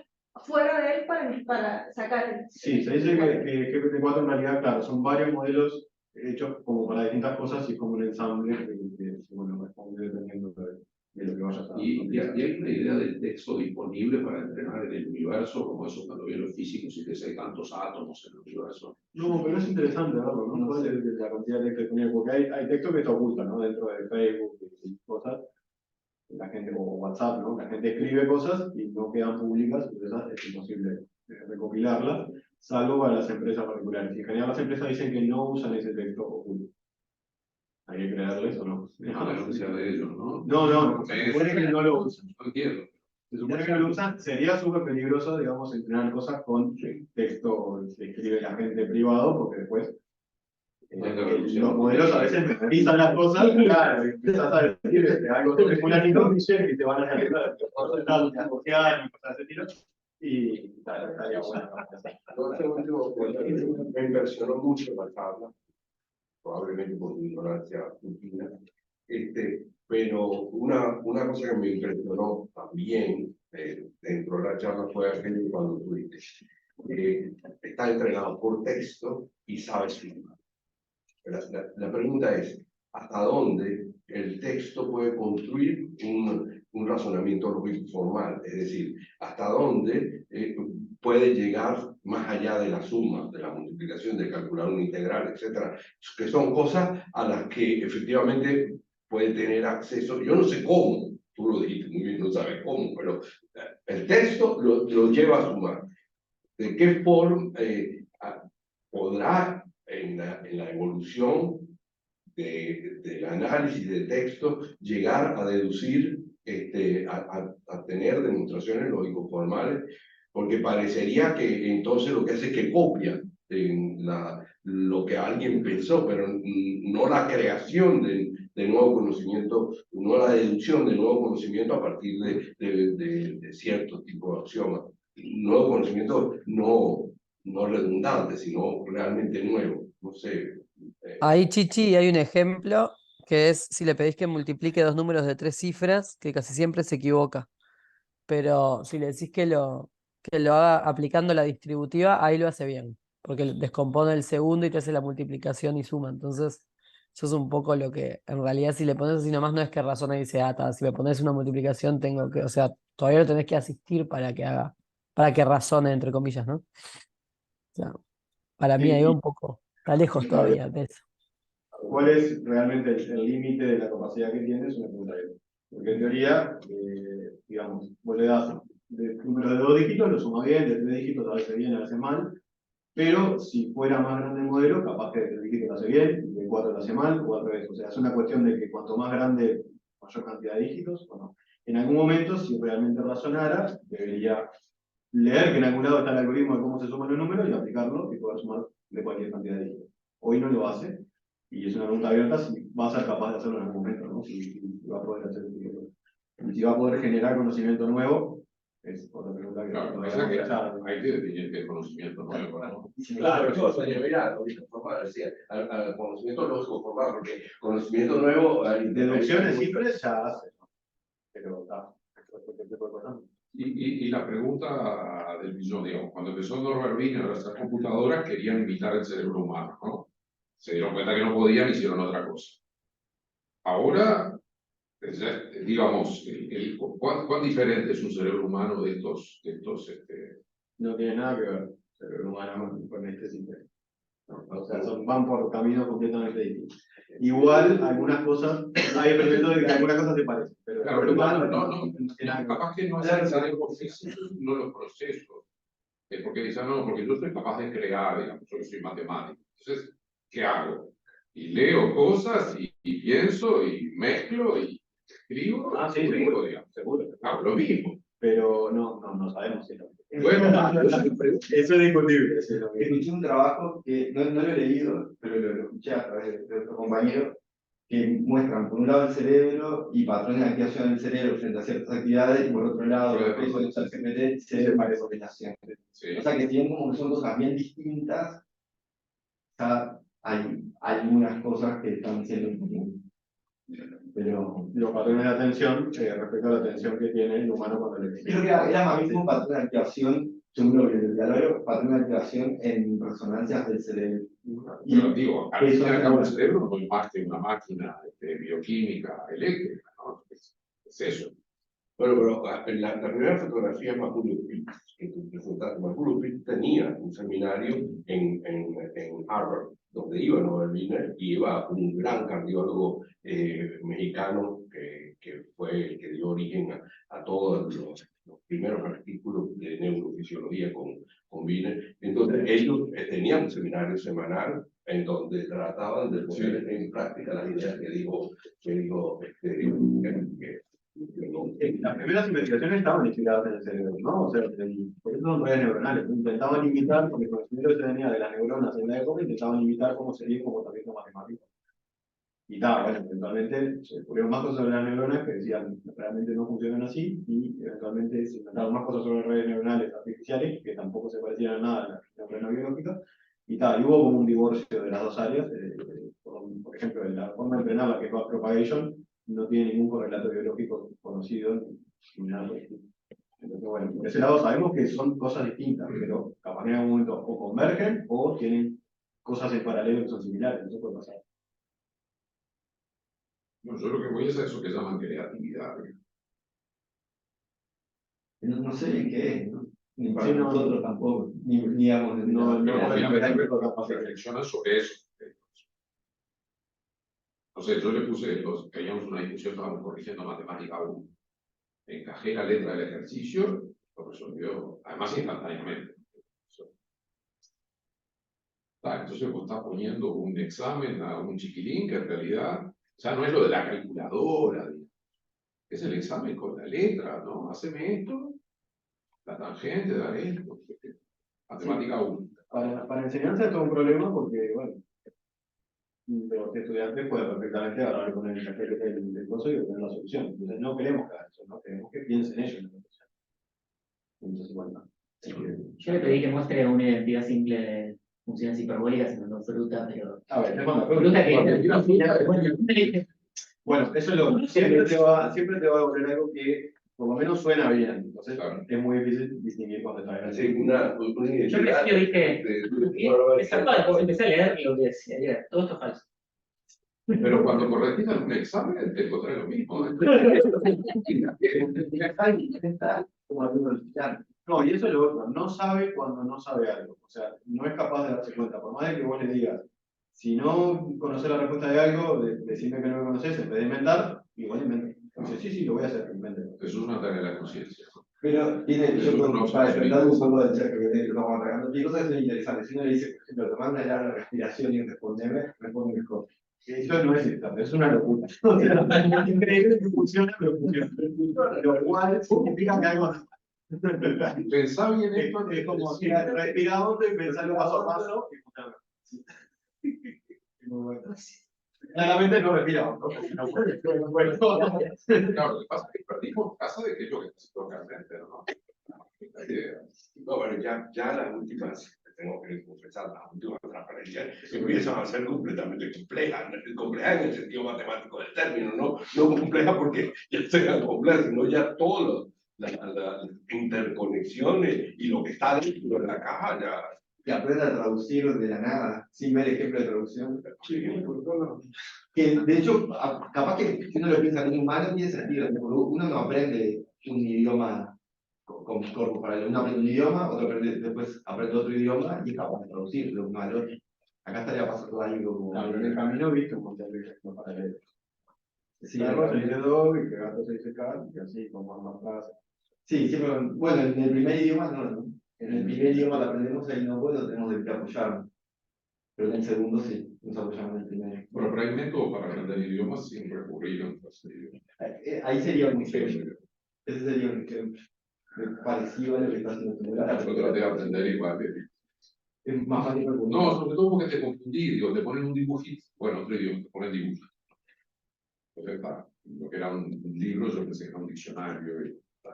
fuera de él para sacar el. Sí, se dice que GPT-4 en realidad, claro, son varios modelos hechos como para distintas cosas y es como un ensamble que bueno, responde dependiendo de lo que vaya a estar. Y hay una idea del texto disponible para entrenar en el universo, como eso cuando vieron los físicos y que hay tantos átomos en el universo. No, pero es interesante verlo, ¿no? ¿Cuál es la cantidad de texto disponible? Porque hay texto que está oculto, ¿no? Dentro de Facebook y cosas. La gente, o WhatsApp, ¿no? La gente escribe cosas y no quedan públicas, entonces es imposible recopilarlas, salvo para las empresas particulares. Y en general las empresas dicen que no usan ese texto oculto. ¿Hay que creerles o no? A menos que sea de ellos, ¿no? No, se supone que no lo usan. No entiendo. Se supone que no lo usan, sería súper peligroso, digamos, entrenar cosas con texto que escribe la gente privado, porque después los modelos a veces memorizan las cosas, claro, y empezás a decir algo sobre fulanito y te van a salir los resultados negociados y cosas de ese estilo. Y tal, estaría bueno. Este último me impresionó mucho la tabla, probablemente por mi ignorancia argentina, pero una cosa que me impresionó también dentro de la charla fue aquello cuando tú dices, está entrenado por texto y sabe escribir. La pregunta es, ¿hasta dónde el texto puede construir un razonamiento lógico formal? Es decir, ¿hasta dónde puede llegar más allá de la suma, de la multiplicación, de calcular una integral, etcétera? Que son cosas a las que efectivamente puede tener acceso. Yo no sé cómo, tú lo dijiste muy bien, no sabes cómo, pero el texto lo lleva a sumar. ¿De qué forma podrá en la evolución del análisis de texto llegar a deducir, a tener demostraciones lógico-formales? Porque parecería que entonces lo que hace es que copia lo que alguien pensó, pero no la creación de nuevo conocimiento, no la deducción de nuevo conocimiento a partir de cierto tipo de axiomas. Nuevo conocimiento no redundante, sino realmente nuevo. No sé. Ahí, Chichi, hay un ejemplo que es si le pedís que multiplique dos números de 3 cifras, que casi siempre se equivoca. Pero si le decís que lo haga aplicando la distributiva, ahí lo hace bien, porque descompone el segundo y te hace la multiplicación y suma. Entonces, eso es un poco lo que, en realidad, si le pones así nomás, no es que razona y se ata. Si me pones una multiplicación, tengo que, o sea, todavía lo tenés que asistir para que haga, para que razone, entre comillas, ¿no? O sea, para mí ahí va un poco, está lejos todavía de eso. ¿Cuál es realmente el límite de la capacidad que tiene? Es una pregunta de. Porque en teoría, digamos, vos le das números de 2 dígitos, lo suma bien, de 3 dígitos a veces bien, a veces mal, pero si fuera más grande el modelo, capaz que de 3 dígitos lo hace bien, y de 4 lo hace mal, o al revés. O sea, es una cuestión de que cuanto más grande, mayor cantidad de dígitos, bueno, en algún momento, si realmente razonara, debería leer que en algún lado está el algoritmo de cómo se suman los números y aplicarlo y poder sumar de cualquier cantidad de dígitos. Hoy no lo hace, y es una pregunta abierta si va a ser capaz de hacerlo en algún momento, ¿no? Si va a poder hacer y si va a poder generar conocimiento nuevo, es otra pregunta que claro, todavía pasa no que está. hay que definir qué es conocimiento nuevo, ¿no? Claro, yo soy lógico formado, decía, al conocimiento lógico formado, porque conocimiento nuevo. Deducciones simples ya hace, ¿no? Pero está. Y la pregunta del millón, digamos, cuando empezó Norbert Wiener a hacer computadoras, querían imitar el cerebro humano, ¿no? Se dieron cuenta que no podían y hicieron otra cosa. Ahora, digamos, ¿cuán diferente es un cerebro humano de estos No tiene nada que ver el cerebro humano con este sistema. O sea, van por caminos completamente distintos. Igual, algunas cosas, hay experimentos de que algunas cosas se parecen, pero claro, el humano no, capaz que no es el cerebro físico, no los procesos. Porque dicen, no, porque yo soy capaz de crear, digamos, yo soy matemático. Entonces, ¿qué hago? Y leo cosas y pienso y mezclo y escribo. Sí, seguro, digamos, seguro. Hago lo mismo. Pero no sabemos si es lo mismo. Bueno, eso es discutible. Escuché un trabajo que no lo he leído, pero lo escuché a través de otro compañero, que muestran por un lado el cerebro y patrones de activación del cerebro frente a ciertas actividades, y por otro lado, el peso de usar GPT se parece combinación. Sí. O sea que tienen como que son cosas bien distintas, ya hay algunas cosas que están siendo en común. Pero los patrones de atención respecto a la atención que tiene el humano cuando le Creo que era más bien un patrón de activación, según lo que el patrón de activación en resonancias del cerebro. Yo digo, al fin y al cabo el cerebro no es más que una máquina bioquímica eléctrica, ¿no? Es eso. Bueno, pero en la primera fotografía Margulis Pitt, que tú presentaste, Margulis Pitt tenía un seminario en Harvard, donde iba Norbert Wiener y iba un gran cardiólogo mexicano que fue el que dio origen a todos los primeros artículos de neurofisiología con Wiener. Entonces ellos tenían un seminario semanal en donde trataban de poner en práctica las ideas que dijo las primeras investigaciones estaban inspiradas en el cerebro, ¿no? O sea, por eso son redes neuronales. Intentaban imitar, porque el conocimiento que se tenía de las neuronas en la época, intentaban imitar cómo sería el comportamiento matemático. Y bueno, eventualmente se descubrieron más cosas sobre las neuronas que decían que realmente no funcionan así, y eventualmente se inventaron más cosas sobre redes neuronales artificiales que tampoco se parecían a nada en la neurona biológica. Y hubo como un divorcio de las dos áreas. Por ejemplo, en la forma de entrenarla, que es backpropagation, no tiene ningún correlato biológico conocido ni nada por el estilo. Entonces, bueno, por ese lado sabemos que son cosas distintas, pero capaz que en algún momento o convergen o tienen cosas en paralelo que son similares. Eso puede pasar. No, yo lo que voy es a eso que llaman creatividad. No sé bien qué es, ¿no? Ni para nosotros tampoco, ni digamos, reflexionan sobre eso. No sé, yo le puse, teníamos una discusión, estábamos corrigiendo matemática 1. Encajé la letra del ejercicio, lo resolvió, además instantáneamente. Entonces vos estás poniendo un examen a un chiquilín que en realidad ya no es lo de la calculadora, digamos. Es el examen con la letra, ¿no? Haceme esto, la tangente, da esto. Matemática 1. Para enseñanza es todo un problema porque, bueno, los estudiantes pueden perfectamente hablar con el coso y obtener la solución. Entonces no queremos que hagan eso, ¿no? Queremos que piensen ellos en la solución. Entonces, bueno. Yo le pedí que muestre una identidad simple de funciones hiperbólicas y mandó fruta, pero... fruta que... Bueno, eso es lo siempre te va a devolver algo que por lo menos suena bien. Entonces es muy difícil distinguir cuando está bien. Sí, Yo al principio dije, empecé a leer lo que decía, todo esto es falso. Pero cuando corregís algún examen, te encontrás lo mismo. No, y eso es lo otro, no sabe cuando no sabe algo. O sea, no es capaz de darse cuenta. Por más de que vos le digas, si no conoces la respuesta de algo, decime que no lo conoces, en vez de inventar, igual inventa. Entonces, sí, lo voy a hacer, invente. Eso es una tarea de la conciencia. Pero para despertar un poco del cerco que estamos atacando, hay cosas que son interesantes. Si uno le dice, por ejemplo, te manda ya la respiración y responde mejor. Eso no es estable, es una locura. O sea, es increíble que funciona, pero funciona. Lo cual significa que algo. Pensá bien esto, es como respirar hondo y pensarlo paso a paso. Claramente no respira hondo. Claro, lo que pasa es que perdimos casa de que es lo que necesito realmente, ¿no? No, bueno, ya las últimas, tengo que confesar, las últimas transparencias empiezan a ser completamente complejas en el sentido matemático del término, no complejas porque ya sean complejas, sino ya todos las interconexiones y lo que está dentro de la caja ya. Que aprenda a traducir de la nada, sin ver ejemplo de traducción. Sí, Que de hecho, capaz que si uno lo piensa como humano, tiene sentido. Uno no aprende un idioma con corpus paralelo. Uno aprende un idioma, otro aprende, después aprende otro idioma y es capaz de traducirlo uno al otro. Acá estaría pasando algo como. Claro, en el camino viste un montón de ejemplos paralelos. Sí, Perro se dice dog y que gato se dice cat, y así como más frases. sí, siempre. Bueno, en el primer idioma no. En el primer idioma lo aprendemos ahí no puedo, tenemos que apoyarnos. Pero en el segundo sí, nos apoyamos en el primero. Bueno, pero hay métodos para aprender idiomas sin recurrir a un tercer idioma. Ahí sería un ejemplo. Ese sería un ejemplo. Parecido a lo que está haciendo tu Yo traté de aprender igual. Es más fácil que No, sobre todo porque te confundí, digo, te ponen un dibujito, bueno, otro idioma, te ponen dibujito. Entonces, lo que era un libro, yo pensé que era un diccionario.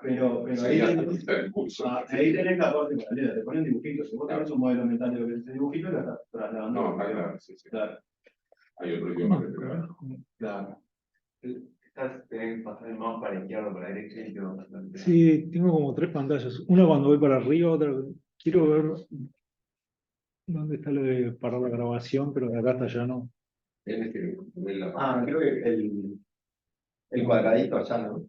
Pero ahí tenés la parte paralela, te ponen dibujitos. Si vos tenés un modelo mental de lo que es ese dibujito, lo estás trasladando. No, claro, sí. Claro. Hay otro idioma que te da. Claro. Tenés que pasar el mouse para la izquierda o para la derecha y quedó bastante. Sí, tengo como tres pantallas. Una cuando voy para arriba, otra. Quiero ver dónde está lo de parar la grabación, pero de acá hasta allá no. creo que el cuadradito allá, ¿no?